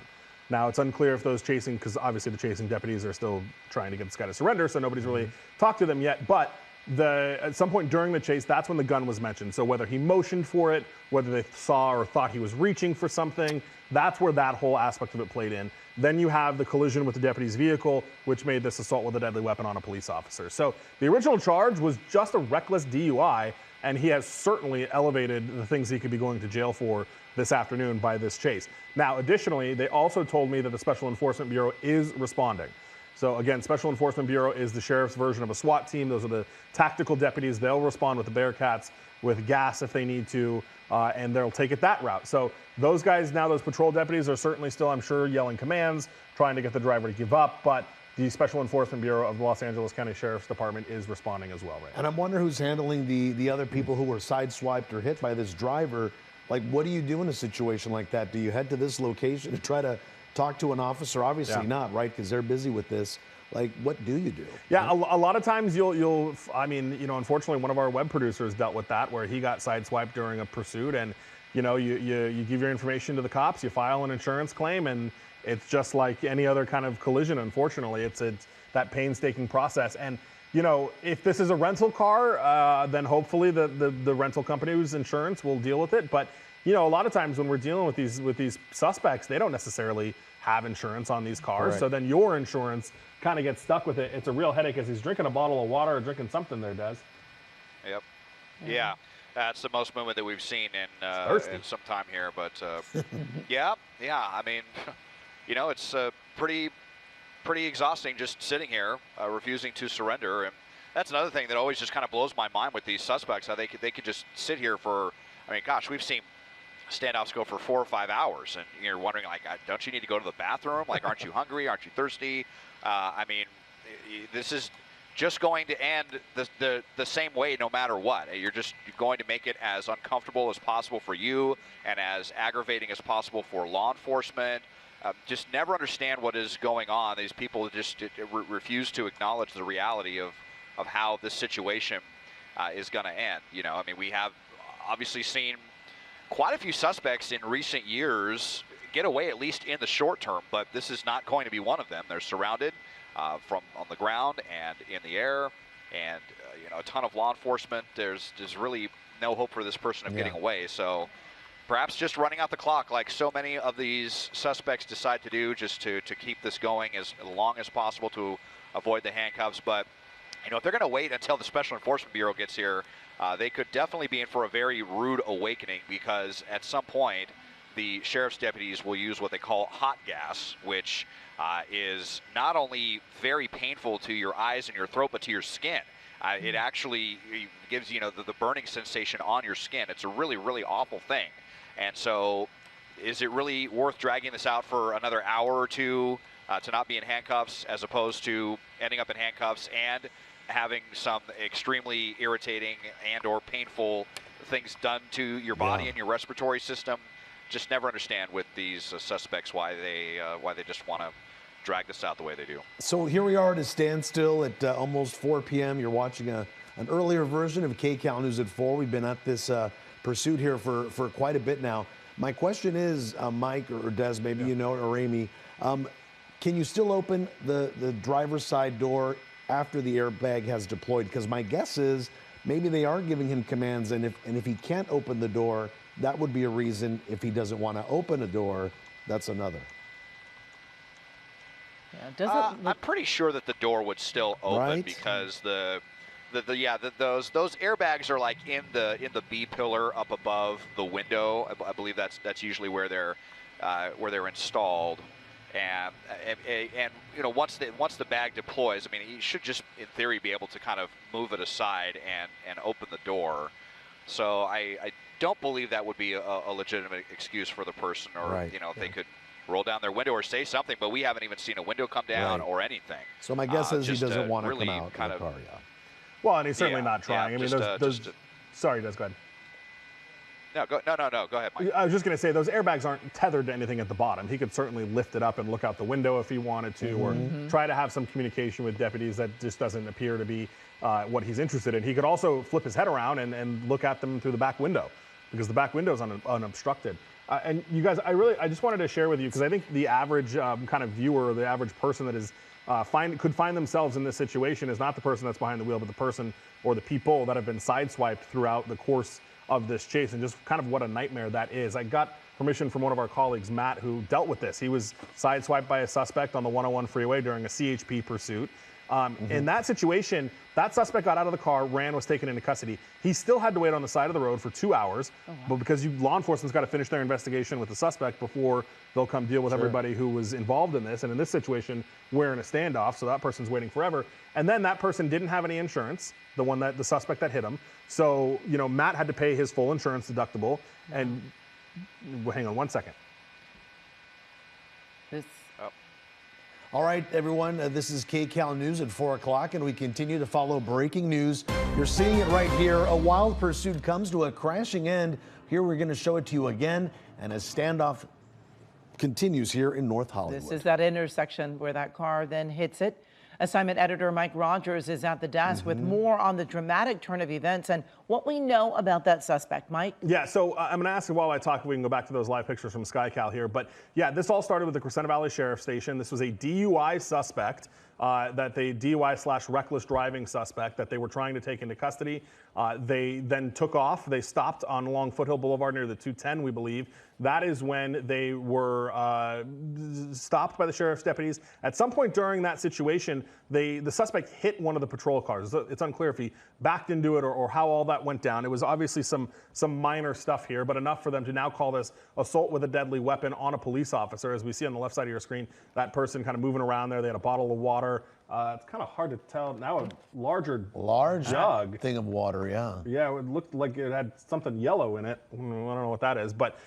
Now, it's unclear if those because obviously the chasing deputies are still trying to get this guy to surrender, so nobody's really talked to them yet. But at some point during the chase, that's when the gun was mentioned. So whether he motioned for it, whether they saw or thought he was reaching for something, that's where that whole aspect of it played in. Then you have the collision with the deputy's vehicle, which made this assault with a deadly weapon on a police officer. So the original charge was just a reckless DUI, and he has certainly elevated the things he could be going to jail for this afternoon by this chase. Now, additionally, they also told me that the Special Enforcement Bureau is responding. So again, Special Enforcement Bureau is the sheriff's version of a SWAT team. Those are the tactical deputies. They'll respond with the Bearcats, with gas if they need to, and they'll take it that route. So those guys now, those patrol deputies are certainly still, I'm sure, yelling commands, trying to get the driver to give up, but the Special Enforcement Bureau of the Los Angeles County Sheriff's Department is responding as well right now. And I'm wondering who's handling the other people who were sideswiped or hit by this driver. Like, what do you do in a situation like that? Do you head to this location to try to talk to an officer? Obviously not, right? Because they're busy with this. Like, what do you do? Yeah, a lot of times I mean, you know, unfortunately, one of our web producers dealt with that, where he got sideswiped during a pursuit, and you know, you give your information to the cops, you file an insurance claim, and it's just like any other kind of collision. Unfortunately, it's that painstaking process. And you know, if this is a rental car, then hopefully the rental company's insurance will deal with it. But you know, a lot of times when we're dealing with these suspects, they don't necessarily have insurance on these cars. Correct. So then your insurance kind of gets stuck with it. It's a real headache as he's drinking a bottle of water or drinking something there, Des. Yep. Yeah. That's the most movement that we've seen in some time here. But yeah. I mean, you know, it's pretty exhausting just sitting here, refusing to surrender. And that's another thing that always just kind of blows my mind with these suspects, how they could just sit here for, I mean, gosh, we've seen standoffs go for 4 or 5 hours, and you're wondering, like, don't you need to go to the bathroom? Like, aren't you hungry? Aren't you thirsty? I mean, this is just going to end the same way no matter what. You're going to make it as uncomfortable as possible for you and as aggravating as possible for law enforcement. Just never understand what is going on. These people just refuse to acknowledge the reality of how this situation is going to end. You know, I mean, we have obviously seen quite a few suspects in recent years get away, at least in the short term, but this is not going to be one of them. They're surrounded from on the ground and in the air, and you know, a ton of law enforcement. There's really no hope for this person of getting away. So perhaps just running out the clock, like so many of these suspects decide to do, just to keep this going as long as possible to avoid the handcuffs. But you know, if they're going to wait until the Special Enforcement Bureau gets here, they could definitely be in for a very rude awakening, because at some point the sheriff's deputies will use what they call hot gas, which is not only very painful to your eyes and your throat, but to your skin. It actually gives, you know, the burning sensation on your skin. It's a really, really awful thing. And so is it really worth dragging this out for another hour or two to not be in handcuffs, as opposed to ending up in handcuffs and having some extremely irritating and or painful things done to your body and your respiratory system? Just never understand with these suspects why they just want to drag this out the way they do. So here we are at a standstill at almost 4 p.m. You're watching an earlier version of KCAL News at 4. We've been at this pursuit here for quite a bit now. My question is, Mike or Des, maybe you know, or Amy, can you still open the driver's side door after the airbag has deployed? Because my guess is maybe they are giving him commands, and if he can't open the door, that would be a reason. If he doesn't want to open a door, that's another. Yeah, I'm pretty sure that the door would still open, right? Because those airbags are like in the B pillar up above the window. I believe that's usually where they're installed. And you know, once the bag deploys, I mean, you should just in theory be able to kind of move it aside and open the door. So I don't believe that would be a legitimate excuse for the person, or you know, if they could roll down their window or say something, but we haven't even seen a window come down or anything. So my guess is he doesn't want to really come out kind of the of car. Well, and he's certainly not trying. I mean, sorry, Des, go ahead. No, go ahead, Mike. I was just going to say, those airbags aren't tethered to anything at the bottom. He could certainly lift it up and look out the window if he wanted to, or try to have some communication with deputies. That just doesn't appear to be what he's interested in. He could also flip his head around and look at them through the back window, because the back window is unobstructed. And you guys, I just wanted to share with you, because I think the average kind of viewer, or the average person that is could find themselves in this situation is not the person that's behind the wheel, but the person or the people that have been sideswiped throughout the course of this chase, and just kind of what a nightmare that is. I got permission from one of our colleagues, Matt, who dealt with this. He was sideswiped by a suspect on the 101 freeway during a CHP pursuit. In that situation, that suspect got out of the car, was taken into custody. He still had to wait on the side of the road for 2 hours, but because law enforcement's got to finish their investigation with the suspect before they'll come deal with everybody who was involved in this. And in this situation, we're in a standoff, so that person's waiting forever. And then that person didn't have any insurance, the suspect that hit him. So, you know, Matt had to pay his full insurance deductible. And hang on one second. All right, everyone, this is KCAL News at 4 o'clock, and we continue to follow breaking news. You're seeing it right here. A wild pursuit comes to a crashing end. Here we're going to show it to you again, and a standoff continues here in North Hollywood. This is that intersection where that car then hits it. Assignment editor Mike Rogers is at the desk with more on the dramatic turn of events and what we know about that suspect. Mike? Yeah, so I'm going to ask you while I talk, we can go back to those live pictures from SkyCal here. But yeah, this all started with the Crescenta Valley Sheriff Station. This was a DUI suspect, DUI/reckless driving suspect that they were trying to take into custody. They then took off. They stopped along Foothill Boulevard near the 210, we believe. That is when they were stopped by the sheriff's deputies. At some point during that situation, the suspect hit one of the patrol cars. It's unclear if he backed into it or how all that went down. It was obviously some minor stuff here, but enough for them to now call this assault with a deadly weapon on a police officer. As we see on the left side of your screen, that person kind of moving around there. They had a bottle of water. It's kind of hard to tell now. A large jug thing of water, yeah. Yeah, it looked like it had something yellow in it. I don't know what that is, but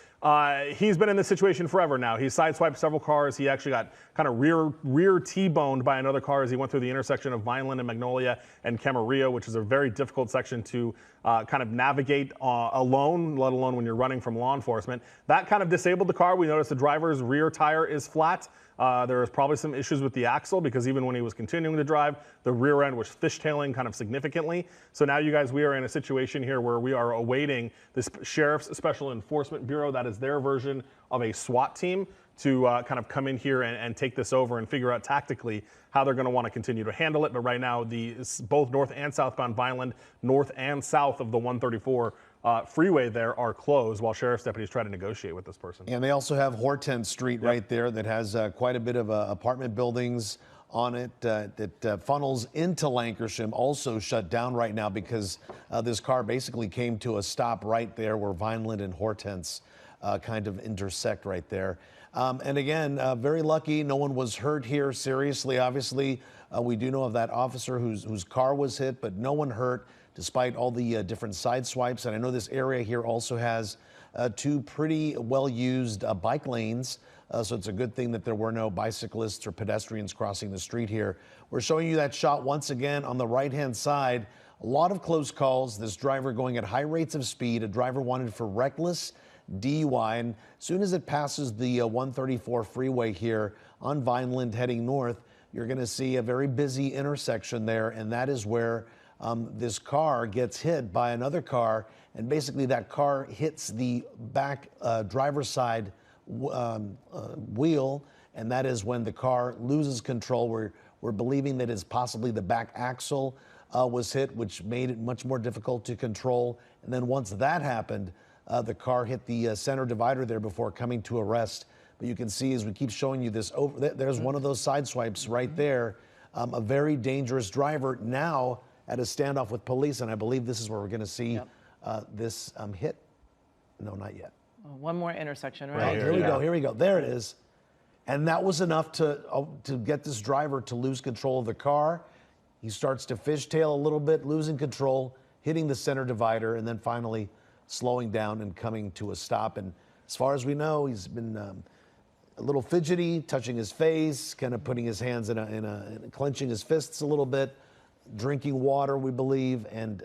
he's been in this situation forever now. He's sideswiped several cars. He actually got kind of rear T-boned by another car as he went through the intersection of Vineland and Magnolia and Camarillo, which is a very difficult section to kind of navigate alone, let alone when you're running from law enforcement. That kind of disabled the car. We noticed the driver's rear tire is flat. There was probably some issues with the axle because even when he was continuing to drive, the rear end was fishtailing kind of significantly. So now you guys, we are in a situation here where we are awaiting this Sheriff's Special Enforcement Bureau, that is their version of a SWAT team, to kind of come in here and take this over and figure out tactically how they're going to want to continue to handle it. But right now, both north and southbound Vineland, north and south of the 134 freeway there are closed while sheriff's deputies try to negotiate with this person. And they also have Hortense Street right there that has quite a bit of apartment buildings on it that funnels into Lancashire, also shut down right now because this car basically came to a stop right there where Vineland and Hortense kind of intersect right there. And again, very lucky, no one was hurt here seriously. Obviously, we do know of that officer whose car was hit, but no one hurt despite all the different side swipes. And I know this area here also has two pretty well-used bike lanes. So it's a good thing that there were no bicyclists or pedestrians crossing the street here. We're showing you that shot once again on the right-hand side. A lot of close calls. This driver going at high rates of speed. A driver wanted for reckless DUI. And as soon as it passes the 134 freeway here on Vineland heading north, you're going to see a very busy intersection there. And that is where this car gets hit by another car. And basically that car hits the back driver's side wheel, and that is when the car loses control. We're believing that it's possibly the back axle was hit, which made it much more difficult to control. And then once that happened, the car hit the center divider there before coming to a rest. But you can see as we keep showing you this, there's one of those side swipes right there. A very dangerous driver now at a standoff with police, and I believe this is where we're going to see this hit. No, not yet. One more intersection, right? Right, here we go, here we go. There it is. And that was enough to get this driver to lose control of the car. He starts to fishtail a little bit, losing control, hitting the center divider, and then finally slowing down and coming to a stop. And as far as we know, he's been a little fidgety, touching his face, kind of putting his hands in clenching his fists a little bit, drinking water, we believe, and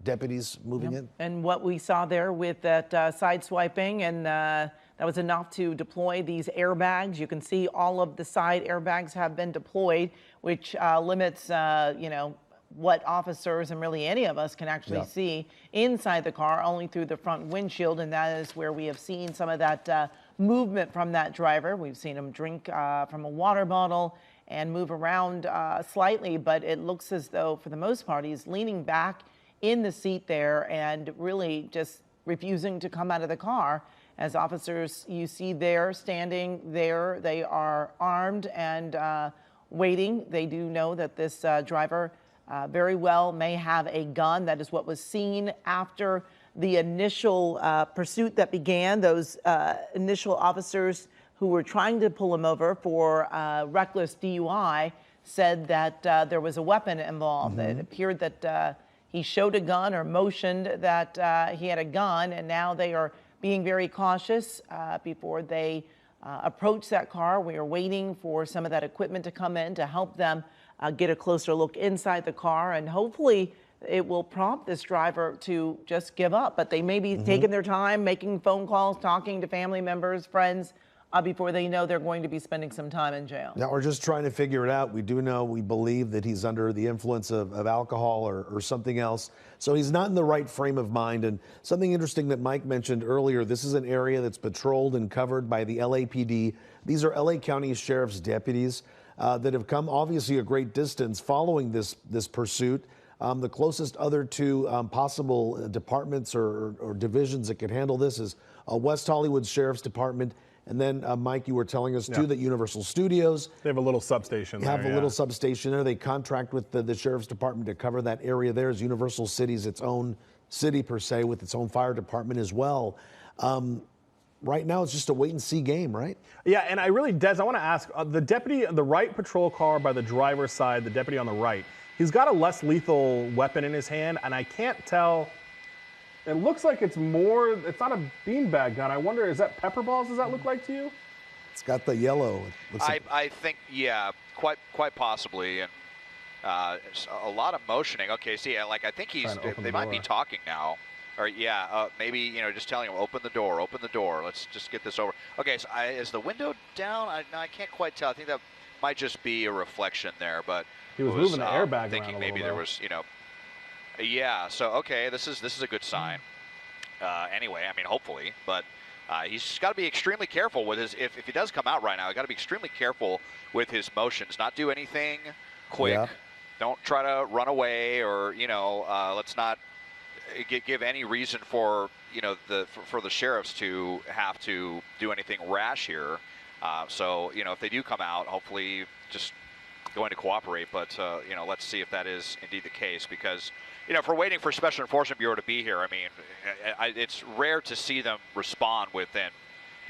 deputies moving in. And what we saw there with that side swiping, and that was enough to deploy these airbags. You can see all of the side airbags have been deployed, which limits, you know, what officers and really any of us can actually see inside the car, only through the front windshield. And that is where we have seen some of that movement from that driver. We've seen him drink from a water bottle and move around slightly, but it looks as though for the most part he's leaning back in the seat there and really just refusing to come out of the car. As officers you see there standing there, they are armed and waiting. They do know that this driver very well may have a gun. That is what was seen after the initial pursuit that began. Those initial officers who were trying to pull him over for reckless DUI said that there was a weapon involved. It appeared that he showed a gun or motioned that he had a gun, and now they are being very cautious before they approach that car. We are waiting for some of that equipment to come in to help them get a closer look inside the car, and hopefully it will prompt this driver to just give up. But they may be taking their time, making phone calls, talking to family members, friends, before they know they're going to be spending some time in jail. Now we're just trying to figure it out. We do know, we believe that he's under the influence of alcohol or something else. So he's not in the right frame of mind. And something interesting that Mike mentioned earlier, this is an area that's patrolled and covered by the LAPD. These are LA County Sheriff's deputies that have come obviously a great distance following this pursuit. The closest other two possible departments or divisions that could handle this is West Hollywood Sheriff's Department. And then, Mike, you were telling us, too, that Universal Studios. They have a little substation there. Have a little substation there. They contract with the Sheriff's Department to cover that area there. As Universal City's its own city, per se, with its own fire department as well. Right now, it's just a wait-and-see game, right? Yeah, and I want to ask, the deputy, the right patrol car by the driver's side, the deputy on the right, he's got a less lethal weapon in his hand, and I can't tell. It looks like it's not a beanbag gun. I wonder, is that pepper balls, does that look like to you? It's got the yellow. I think, yeah, quite possibly. And it's a lot of motioning. Okay, see, like, I think they might be talking now. Or, yeah, maybe, just telling him, open the door. Let's just get this over. Okay, so is the window down? I can't quite tell. I think that might just be a reflection there, but he was moving the airbag thinking around maybe there was, yeah, so okay, this is a good sign. Anyway, I mean, hopefully, but he's got to be extremely careful with his. If he does come out right now, he's got to be extremely careful with his motions. Not do anything quick. Yeah. Don't try to run away, or let's not give any reason for for the sheriffs to have to do anything rash here. So if they do come out, hopefully just going to cooperate. But let's see if that is indeed the case, because. If we're waiting for Special Enforcement Bureau to be here, I mean, it's rare to see them respond within,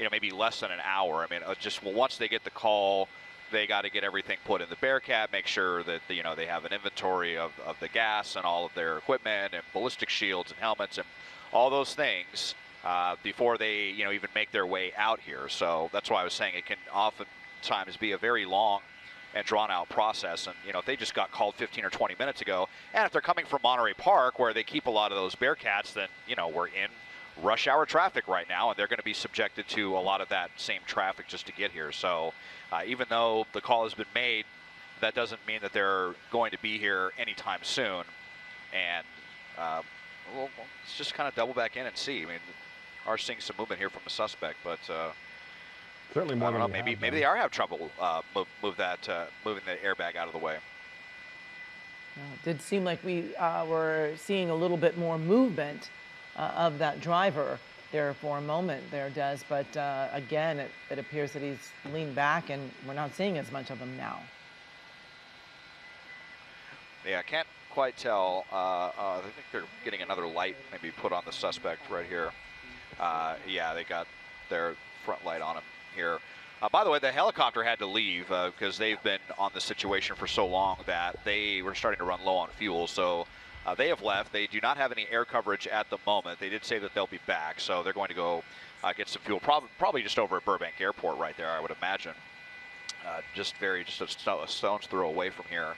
maybe less than an hour. I mean, just once they get the call, they got to get everything put in the Bearcat, make sure that, they have an inventory of the gas and all of their equipment and ballistic shields and helmets and all those things before they, even make their way out here. So that's why I was saying it can oftentimes be a very long and drawn-out process. And, if they just got called 15 or 20 minutes ago, and if they're coming from Monterey Park, where they keep a lot of those Bearcats, then, we're in rush hour traffic right now, and they're going to be subjected to a lot of that same traffic just to get here. So even though the call has been made, that doesn't mean that they're going to be here anytime soon. And well, let's just kind of double back in and see. I mean, are seeing some movement here from the suspect, but certainly more than maybe they are having trouble moving the airbag out of the way. It did seem like we were seeing a little bit more movement of that driver there for a moment there, Des. But again, it appears that he's leaned back, and we're not seeing as much of him now. Yeah, I can't quite tell. I think they're getting another light maybe put on the suspect right here. Yeah, they got their front light on him here. By the way, the helicopter had to leave because they've been on the situation for so long that they were starting to run low on fuel. So they have left. They do not have any air coverage at the moment. They did say that they'll be back, so they're going to go get some fuel, probably just over at Burbank Airport right there, I would imagine. Just a stone's throw away from here.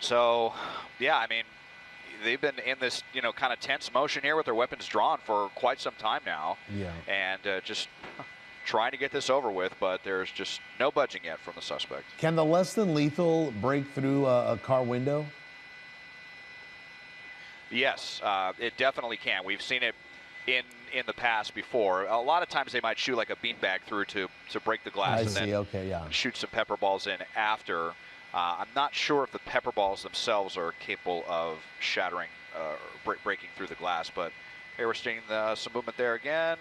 So, yeah, I mean, they've been in this, kind of tense motion here with their weapons drawn for quite some time now. Yeah. And just trying to get this over with, but there's just no budging yet from the suspect. Can the less than lethal break through a car window? Yes, it definitely can. We've seen it in the past before. A lot of times they might shoot like a beanbag through to break the glass then shoot some pepper balls in after. I'm not sure if the pepper balls themselves are capable of shattering or breaking through the glass, but here we're seeing some movement there again.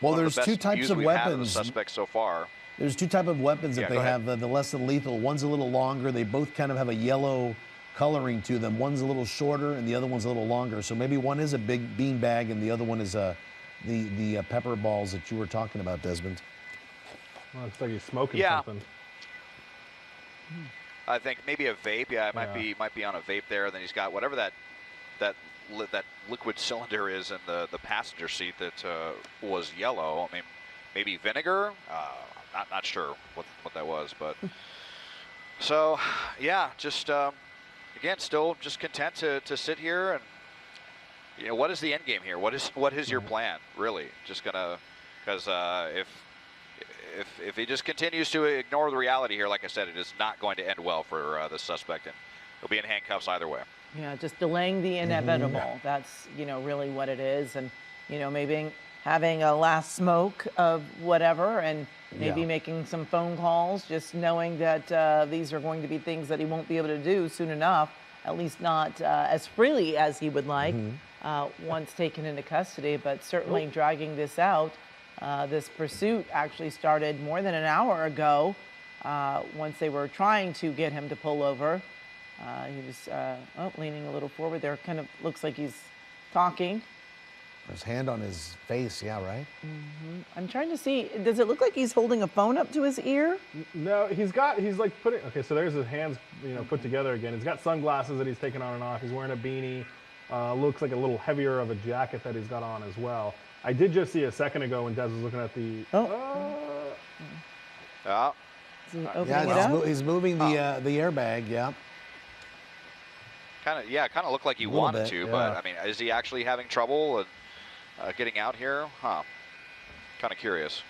Well, there's two types of weapons. Suspects so far. There's two types of weapons that they have. The less than lethal. One's a little longer. They both kind of have a yellow coloring to them. One's a little shorter, and the other one's a little longer. So maybe one is a big bean bag, and the other one is the pepper balls that you were talking about, Desmond. Well, looks like he's smoking something. I think maybe a vape. Yeah, it might be on a vape there. And then he's got whatever that liquid cylinder is in the passenger seat that was yellow. I mean, maybe vinegar. Not sure what that was, but so yeah, just again, still just content to sit here and what is the end game here? What is your plan really? Just gonna because if he just continues to ignore the reality here, like I said, it is not going to end well for the suspect, and he'll be in handcuffs either way. Yeah, just delaying the inevitable. That's, really what it is. And, maybe having a last smoke of whatever and maybe making some phone calls, just knowing that these are going to be things that he won't be able to do soon enough, at least not as freely as he would like once taken into custody. But certainly dragging this out, this pursuit actually started more than an hour ago once they were trying to get him to pull over. He was leaning a little forward there. Kind of looks like he's talking. His hand on his face, yeah, right? I'm trying to see, does it look like he's holding a phone up to his ear? No, he's like putting, okay, so there's his hands, put together again. He's got sunglasses that he's taking on and off. He's wearing a beanie. Looks like a little heavier of a jacket that he's got on as well. I did just see a second ago when Des was looking at the, he's moving the airbag, yeah. Kind of looked like he wanted to, but I mean, is he actually having trouble getting out here? Huh. Kind of curious.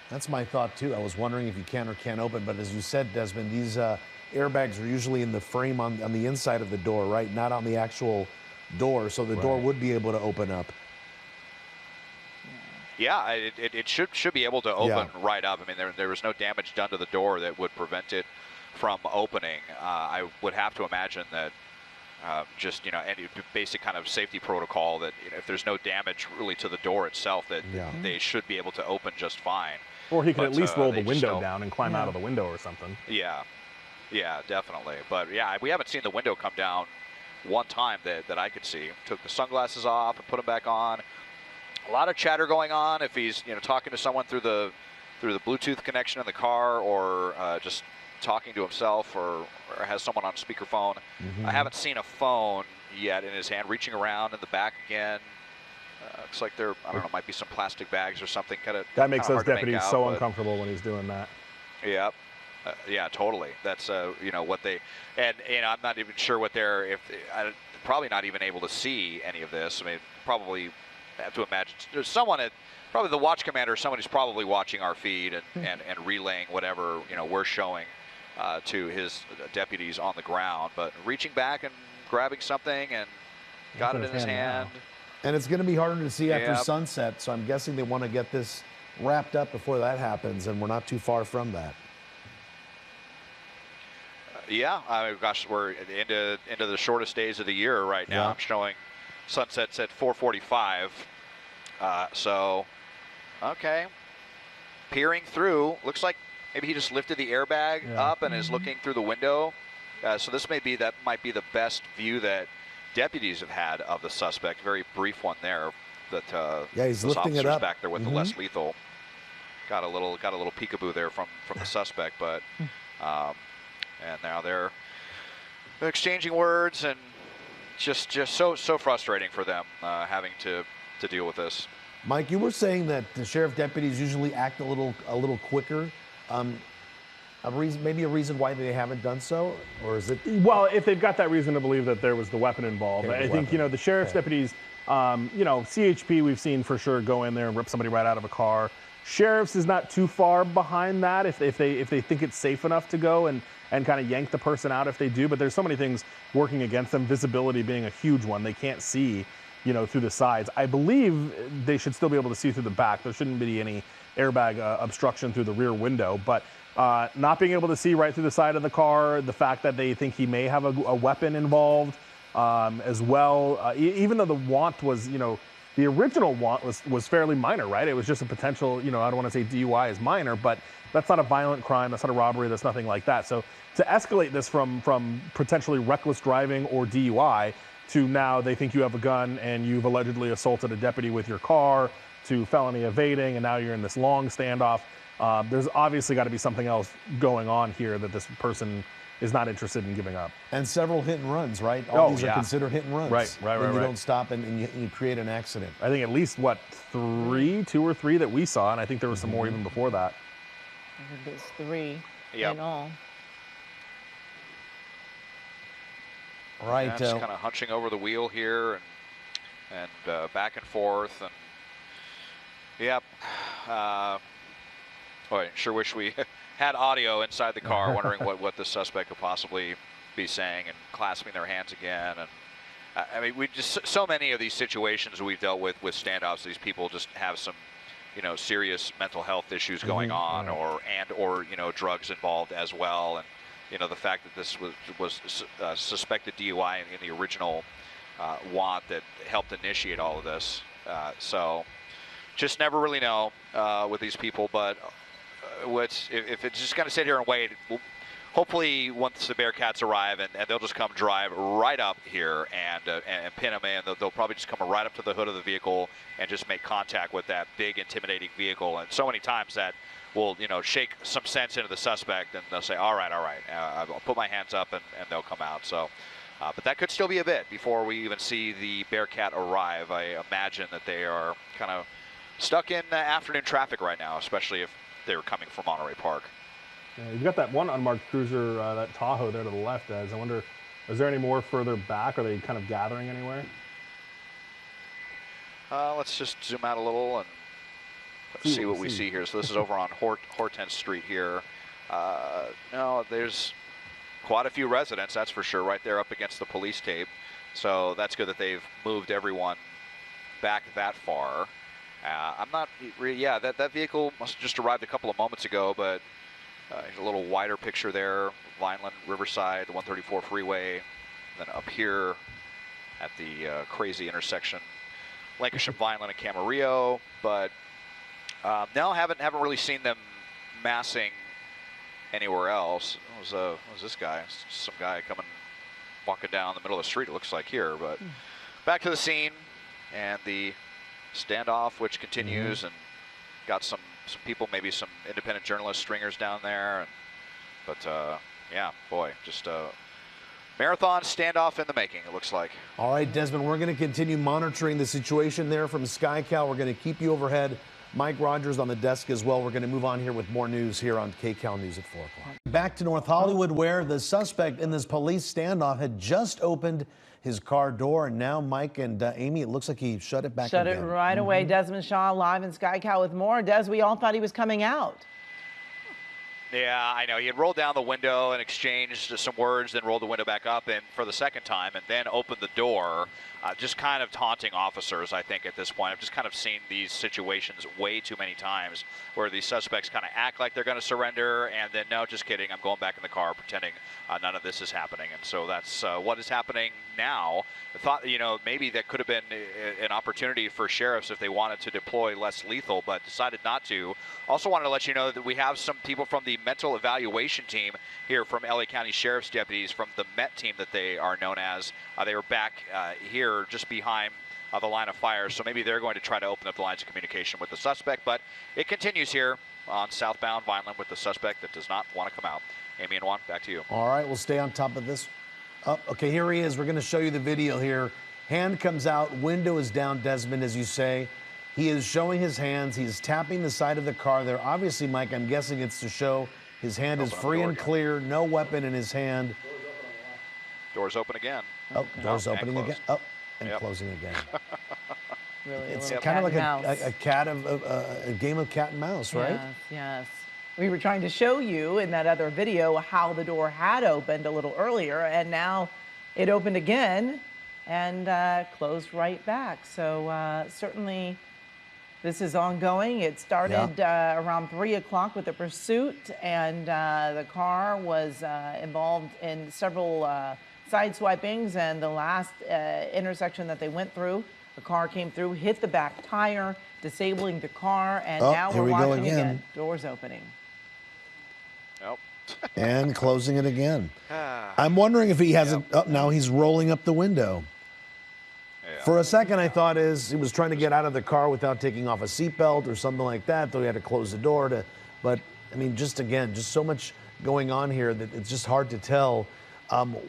That's my thought too. I was wondering if you can or can't open, but as you said, Desmond, these airbags are usually in the frame on the inside of the door, right? Not on the actual door, so the door would be able to open up. Yeah, it should be able to open right up. I mean, there was no damage done to the door that would prevent it from opening. I would have to imagine that just any basic kind of safety protocol that if there's no damage really to the door itself, that they should be able to open just fine. Or he could at least roll the window down and climb out of the window or something. Yeah, definitely. But yeah, we haven't seen the window come down one time that I could see. Took the sunglasses off and put them back on. A lot of chatter going on. If he's talking to someone through the Bluetooth connection in the car, or just talking to himself, or has someone on speakerphone. I haven't seen a phone yet in his hand. Reaching around in the back again. Looks like there, I don't know, might be some plastic bags or something. That makes those deputies so uncomfortable when he's doing that. Yeah. Yeah, totally. That's what they, and I'm not even sure what they're, probably not even able to see any of this. I mean, probably have to imagine there's someone at, probably the watch commander, someone who's probably watching our feed and relaying whatever we're showing to his deputies on the ground. But reaching back and grabbing something and got it in his hand. And it's going to be harder to see after sunset, so I'm guessing they want to get this wrapped up before that happens, and we're not too far from that. Gosh, we're into the shortest days of the year right now. I'm showing sunsets at 4:45. So, okay. Peering through, looks like maybe he just lifted the airbag up and is looking through the window. So this might be the best view that deputies have had of the suspect. Very brief one there. That he's lifting it up back there with the less lethal. Got a little peekaboo there from the suspect, but and now they're exchanging words, and just so frustrating for them having to deal with this. Mike, you were saying that the sheriff deputies usually act a little quicker. Maybe a reason why they haven't done so, or is it? Well, if they've got that reason to believe that there was the weapon involved, I think the sheriff's deputies, CHP we've seen for sure go in there and rip somebody right out of a car. Sheriff's is not too far behind that if they think it's safe enough to go and kind of yank the person out if they do. But there's so many things working against them. Visibility being a huge one. They can't see through the sides. I believe they should still be able to see through the back. There shouldn't be any airbag obstruction through the rear window, but not being able to see right through the side of the car, the fact that they think he may have a weapon involved as well, even though the want was, the original want was fairly minor, right? It was just a potential, I don't want to say DUI is minor, but that's not a violent crime, that's not a robbery, that's nothing like that. So to escalate this from potentially reckless driving or DUI to now they think you have a gun and you've allegedly assaulted a deputy with your car, to felony evading, and now you're in this long standoff. There's obviously got to be something else going on here that this person is not interested in giving up. And several hit and runs, right? All these are considered hit and runs. Right. When you don't stop and you create an accident. I think at least, 2 or 3 that we saw, and I think there were some more even before that. I think there's 3 in all. Right. Yeah, just kind of hunching over the wheel here and back and forth, and Yep. Boy, sure wish we had audio inside the car, wondering what the suspect could possibly be saying, and clasping their hands again. And I mean, we just, so many of these situations we've dealt with standoffs, these people just have some, serious mental health issues going on, or drugs involved as well. And the fact that this was suspected DUI in the original want that helped initiate all of this. So just never really know with these people. But if it's just going to sit here and wait, hopefully once the Bearcats arrive, and they'll just come drive right up here and pin them in. They'll probably just come right up to the hood of the vehicle and just make contact with that big, intimidating vehicle. And so many times that will, shake some sense into the suspect, and they'll say, all right, I'll put my hands up, and they'll come out. So, but that could still be a bit before we even see the Bearcat arrive. I imagine that they are kind of stuck in afternoon traffic right now, especially if they're coming from Monterey Park. Yeah, you've got that one unmarked cruiser, that Tahoe there to the left, Des. I wonder, is there any more further back? Are they kind of gathering anywhere? Let's just zoom out a little and see what we see here. So this is over on Hortense Street here. No, there's quite a few residents, that's for sure, right there up against the police tape. So that's good that they've moved everyone back that far. I'm not really, yeah, that vehicle must have just arrived a couple of moments ago, but here's a little wider picture there. Vineland, Riverside, the 134 freeway. Then up here at the crazy intersection, Lancashire, Vineland, and Camarillo. But no, haven't really seen them massing anywhere else. What was this guy? Some guy walking down the middle of the street, it looks like here. But back to the scene and the standoff, which continues, and got some people, maybe some independent journalists, stringers down there. But yeah, boy, just a marathon standoff in the making, it looks like. All right, Desmond, we're going to continue monitoring the situation there from SkyCal. We're going to keep you overhead. Mike Rogers on the desk as well. We're going to move on here with more news here on KCAL News at 4 o'clock. Back to North Hollywood, where the suspect in this police standoff had just opened his car door, and now Mike and Amy, it looks like he shut it back again. Shut it right away. Desmond Shaw live in SkyCal with more. Des, we all thought he was coming out. Yeah, I know. He had rolled down the window and exchanged some words, then rolled the window back up and for the second time, and then opened the door, just kind of taunting officers, I think, at this point. I've just kind of seen these situations way too many times where these suspects kind of act like they're going to surrender, and then, no, just kidding, I'm going back in the car pretending none of this is happening. And so that's what is happening now. I thought, maybe that could have been an opportunity for sheriffs if they wanted to deploy less lethal, but decided not to. Also wanted to let you know that we have some people from the mental evaluation team here from LA County Sheriff's deputies from the MET team that they are known as. They were back here just behind the line of fire, so maybe they're going to try to open up the lines of communication with the suspect, but it continues here on southbound Vineland with the suspect that does not want to come out. Amy and Juan, back to you. All right, we'll stay on top of this. Oh, okay, here he is. We're going to show you the video here. Hand comes out, window is down, Desmond, as you say. He is showing his hands. He's tapping the side of the car there. Obviously, Mike, I'm guessing it's to show his hand is free and clear, no weapon in his hand. Doors open again. Oh, doors opening again. Oh, and closing again. Really, it's kind of like a game of cat and mouse, right? Yes, yes. We were trying to show you in that other video how the door had opened a little earlier, and now it opened again and closed right back. So certainly this is ongoing. It started around 3 o'clock with a pursuit, and the car was involved in several side swipings, and the last intersection that they went through, the car came through, hit the back tire, disabling the car, and now we're watching again. Doors opening. Nope. And closing it again. I'm wondering if he hasn't, now he's rolling up the window. Yeah. For a second, I thought he was trying to get out of the car without taking off a seatbelt or something like that, though he had to close the door but I mean, just so much going on here that it's just hard to tell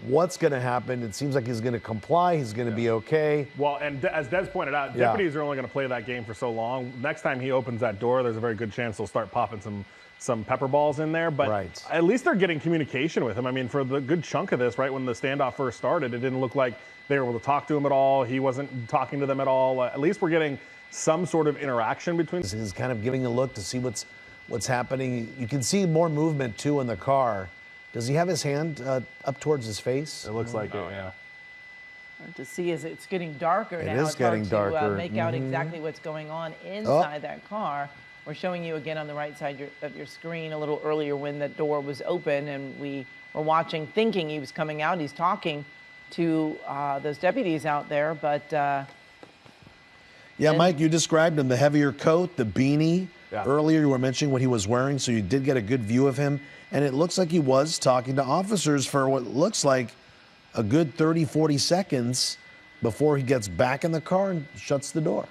what's going to happen. It seems like he's going to comply. He's going to be okay. Well, and as Des pointed out, deputies are only going to play that game for so long. Next time he opens that door, there's a very good chance they'll start popping some pepper balls in there. But at least they're getting communication with him. I mean, for the good chunk of this, right, when the standoff first started, it didn't look like they were able to talk to him at all. He wasn't talking to them at all. At least we're getting some sort of interaction between. He's kind of giving a look to see what's happening. You can see more movement too in the car. Does he have his hand up towards his face? It looks like it, yeah. To see as it's getting darker now, is it's getting hard to darker. make out exactly what's going on inside that car. We're showing you again on the right side of your screen a little earlier when the door was open and we were watching, thinking he was coming out. He's talking to those deputies out there, but yeah, Mike, you described him, the heavier coat, the beanie. Yeah. Earlier you were mentioning what he was wearing, so you did get a good view of him. And it looks like he was talking to officers for what looks like a good 30, 40 seconds before he gets back in the car and shuts the door.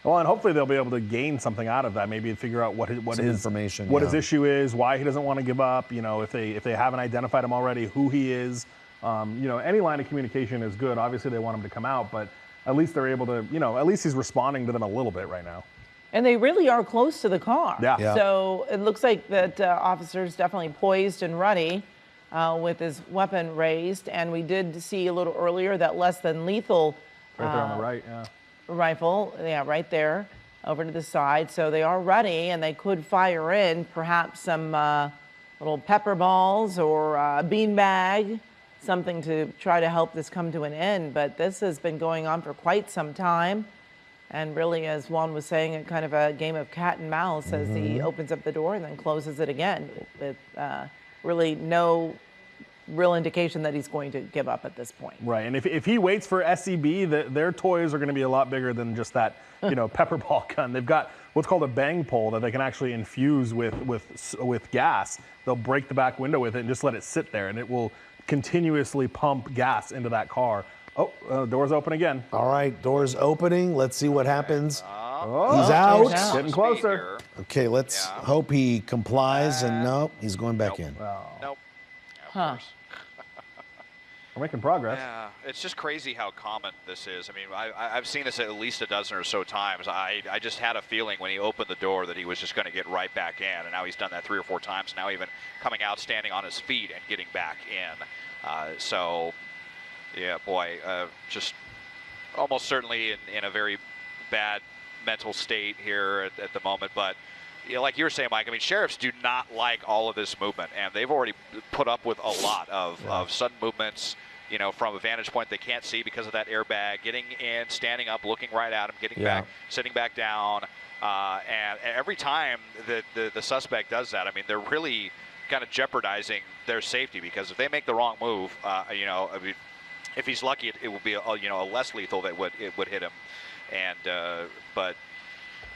Well, and hopefully they'll be able to gain something out of that, maybe figure out what his information, his issue is, why he doesn't want to give up. You know, if they haven't identified him already, who he is. You know, any line of communication is good. Obviously, they want him to come out, but at least they're able to, you know, at least he's responding to them a little bit right now. And they really are close to the car. Yeah. So it looks like that officer's definitely poised and ready with his weapon raised. And we did see a little earlier that less than lethal Right there on the right, yeah. rifle, right there, over to the side. So they are ready, and they could fire in perhaps some little pepper balls or a bean bag, something to try to help this come to an end. But this has been going on for quite some time. And really, as Juan was saying, a kind of a game of cat and mouse as he opens up the door and then closes it again with really no real indication that he's going to give up at this point. Right, and if he waits for SCB, their toys are going to be a lot bigger than just that, you know, pepper ball gun. They've got what's called a bang pole that they can actually infuse with gas. They'll break the back window with it and just let it sit there, and it will continuously pump gas into that car. Oh, door's open again. All right, door's opening. Let's see what happens. Oh, he's out. Getting closer. Okay, let's hope he complies. And no, he's going back in. Nope. Huh. We're making progress. Yeah, it's just crazy how common this is. I mean, I've seen this at least a dozen or so times. I just had a feeling when he opened the door that he was just going to get right back in, and now he's done that 3 or 4 times. Now even coming out, standing on his feet, and getting back in. So, yeah, boy, just almost certainly in a very bad mental state here at the moment. But you know, like you were saying, Mike, I mean, sheriffs do not like all of this movement, and they've already put up with a lot of sudden movements, you know, from a vantage point they can't see because of that airbag, getting in, standing up, looking right at him, getting back, sitting back down. And every time the suspect does that, I mean, they're really kind of jeopardizing their safety, because if they make the wrong move, you know, I mean, if he's lucky, it will be a less lethal that would hit him. And but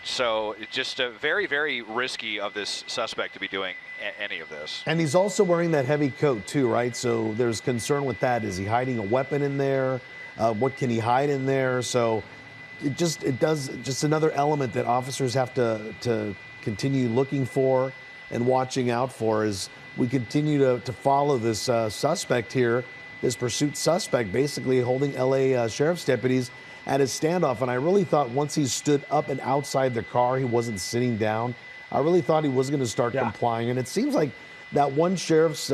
so it's just very, very risky of this suspect to be doing any of this. And he's also wearing that heavy coat too, right? So there's concern with that. Is he hiding a weapon in there? What can he hide in there? So it does just another element that officers have to continue looking for and watching out for as we continue to follow this suspect here, this pursuit suspect, basically holding LA sheriff's deputies at his standoff. And I really thought once he stood up and outside the car, he wasn't sitting down. I really thought he was going to start complying. And it seems like that one sheriff's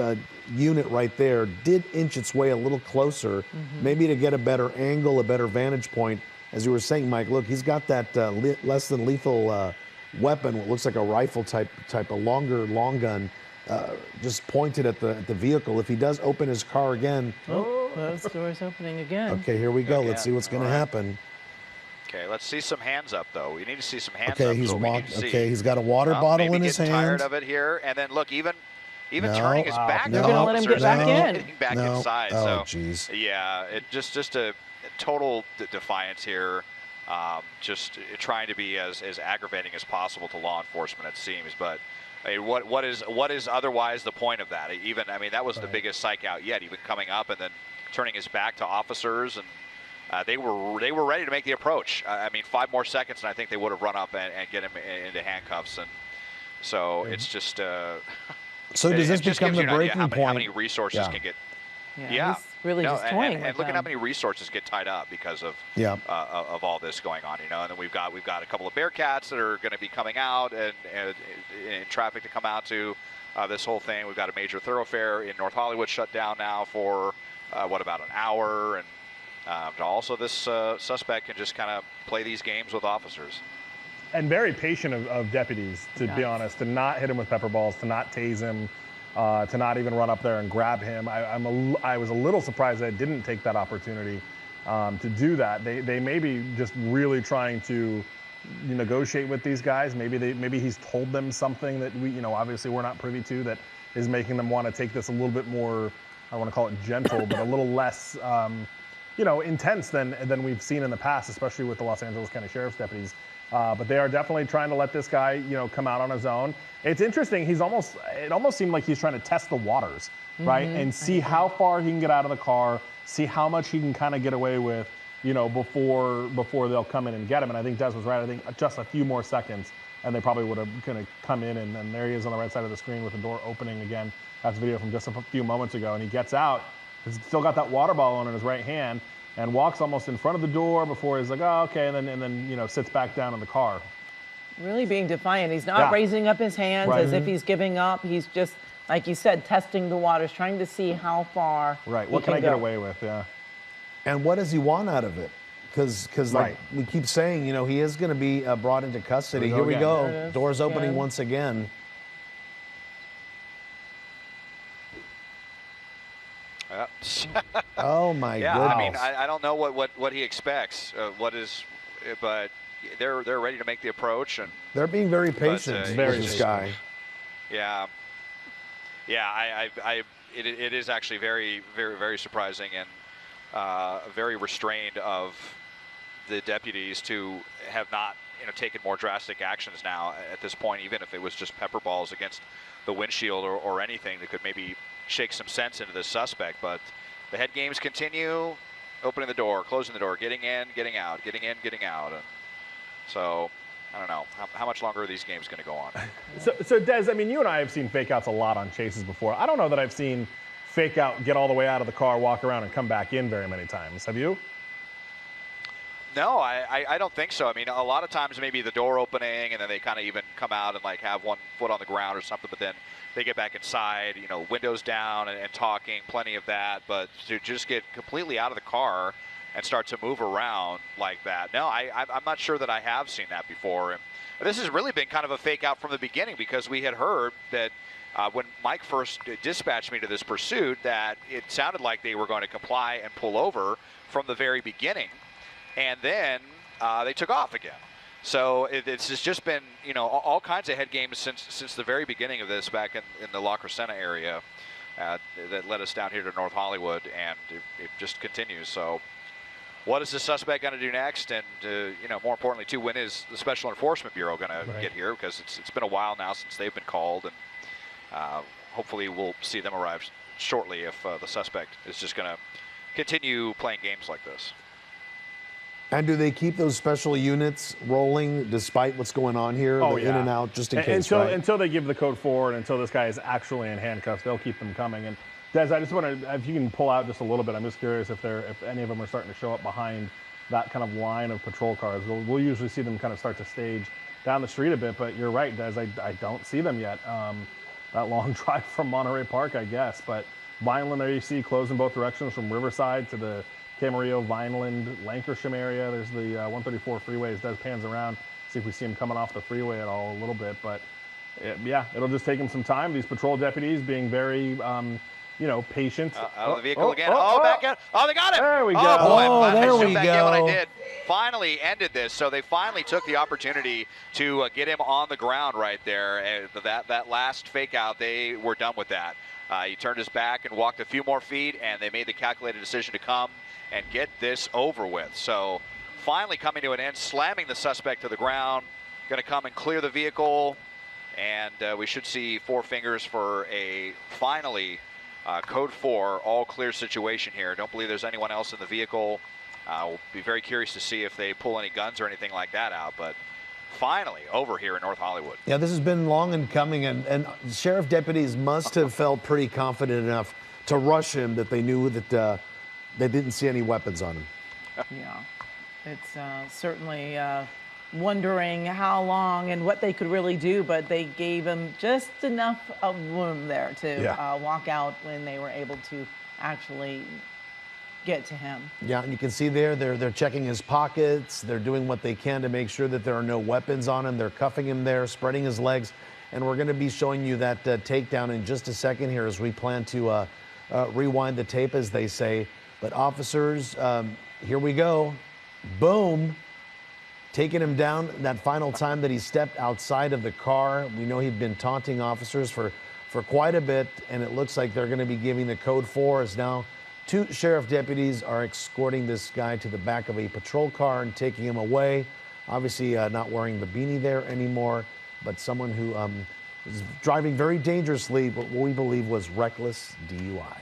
unit right there did inch its way a little closer, maybe to get a better angle, a better vantage point. As you were saying, Mike, look, he's got that less than lethal weapon, what looks like a rifle type, a longer long gun, just pointed at the vehicle. If he does open his car again. Those doors opening again. Okay, here we go. Let's see what's going to happen. Okay, let's see some hands up, though. We need to see some hands up. Okay, he's got a water bottle in his hand. Maybe getting tired of it here, and then look, even turning his back. They're going to let him get back in. Getting back inside. Oh, jeez. Yeah, it just a total defiance here. Just trying to be as aggravating as possible to law enforcement, it seems. But I mean, what is otherwise the point of that? Even, I mean, that was the biggest psych out yet. Even coming up and then turning his back to officers, and they were ready to make the approach. I mean, 5 more seconds, and I think they would have run up and get him into handcuffs. And so it's just. So does this become the breaking point? How many resources can get? Yeah. He's really just toying and look at how many resources get tied up because of all this going on, you know. And then we've got a couple of Bearcats that are going to be coming out and traffic to come out to this whole thing. We've got a major thoroughfare in North Hollywood shut down now for what, about an hour, and Also, this suspect can just kind of play these games with officers. And very patient of deputies, to be honest, to not hit him with pepper balls, to not tase him, to not even run up there and grab him. I was a little surprised that didn't take that opportunity to do that. They may be just really trying to negotiate with these guys. Maybe he's told them something that obviously we're not privy to, that is making them want to take this a little bit more, I want to call it gentle, but a little less intense than we've seen in the past, especially with the Los Angeles County Sheriff's deputies. But they are definitely trying to let this guy, come out on his own. It's interesting. It almost seemed like he's trying to test the waters, right? And see how far he can get out of the car, see how much he can kind of get away with, before they'll come in and get him. And I think Des was right. I think just a few more seconds, and they probably would have kind of come in. And there he is on the right side of the screen with the door opening again. That's a video from just a few moments ago. And he gets out. He's still got that water bottle in his right hand, and walks almost in front of the door before he's like, oh, okay, and then sits back down in the car. Really being defiant. He's not raising up his hands as if he's giving up. He's just, like you said, testing the waters, trying to see how far. Right. What can I get away with? Yeah. And what does he want out of it? Because like we keep saying, he is going to be brought into custody. Here we go. Doors opening once again. Oh my goodness! I mean, I don't know what he expects. But they're ready to make the approach, and they're being very patient. This guy. Yeah. It is actually very, very, very surprising and very restrained of the deputies to have not taken more drastic actions now at this point, even if it was just pepper balls against the windshield or anything that could maybe shake some sense into this suspect. But the head games continue, opening the door, closing the door, getting in, getting out, getting in, getting out. And so I don't know how much longer are these games going to go on. So Des, I mean, you and I have seen fake outs a lot on chases before. I don't know that I've seen fake out, get all the way out of the car, walk around, and come back in very many times. Have you? No, I don't think so. I mean, a lot of times maybe the door opening and then they kind of even come out and like have one foot on the ground or something, but then they get back inside, windows down and talking, plenty of that. But to just get completely out of the car and start to move around like that, no, I'm not sure that I have seen that before. And this has really been kind of a fake out from the beginning, because we had heard that when Mike first dispatched me to this pursuit, that it sounded like they were going to comply and pull over from the very beginning. And then they took off again. So it's just been, all kinds of head games since the very beginning of this back in the La Crescenta area that led us down here to North Hollywood, and it just continues. So what is the suspect going to do next? And, more importantly, too, when is the Special Enforcement Bureau going to get here? Because it's been a while now since they've been called, and hopefully we'll see them arrive shortly if the suspect is just going to continue playing games like this. And do they keep those special units rolling despite what's going on here? Oh, in and out, just in case, until they give the code forward, until this guy is actually in handcuffs, they'll keep them coming. And Des, I just want to, if you can pull out just a little bit, I'm just curious if any of them are starting to show up behind that kind of line of patrol cars. We'll usually see them kind of start to stage down the street a bit, but you're right, Des, I don't see them yet. That long drive from Monterey Park, I guess. But Vineland, there you see, closed in both directions from Riverside to the Camarillo, Vineland, Lancashire area. There's the 134 freeway as Des pans around. See if we see him coming off the freeway at all a little bit. But it'll just take him some time. These patrol deputies being very, patient. Out of the vehicle again. Back out. Oh, they got him. There we go. Oh, boy. There we back go. in when I did. Finally ended this. So they finally took the opportunity to get him on the ground right there. That last fake out, they were done with that. He turned his back and walked a few more feet, and they made the calculated decision to come and get this over with. So finally coming to an end, slamming the suspect to the ground, going to come and clear the vehicle, and we should see 4 fingers for a finally code 4 all clear situation here. Don't believe there's anyone else in the vehicle. We'll be very curious to see if they pull any guns or anything like that out, but finally over here in North Hollywood. Yeah, this has been long in coming, and sheriff deputies must have felt pretty confident enough to rush him that they knew that they didn't see any weapons on him. Yeah, it's certainly wondering how long and what they could really do, but they gave him just enough of room there to walk out when they were able to actually get to him. Yeah, and you can see there, they're checking his pockets. They're doing what they can to make sure that there are no weapons on him. They're cuffing him there, spreading his legs. And we're going to be showing you that takedown in just a second here as we plan to rewind the tape, as they say. But officers, here we go. Boom. Taking him down that final time that he stepped outside of the car. We know he'd been taunting officers for quite a bit, and it looks like they're going to be giving the code 4 as now 2 sheriff deputies are escorting this guy to the back of a patrol car and taking him away. Obviously not wearing the beanie there anymore, but someone who is driving very dangerously, but what we believe was reckless DUI.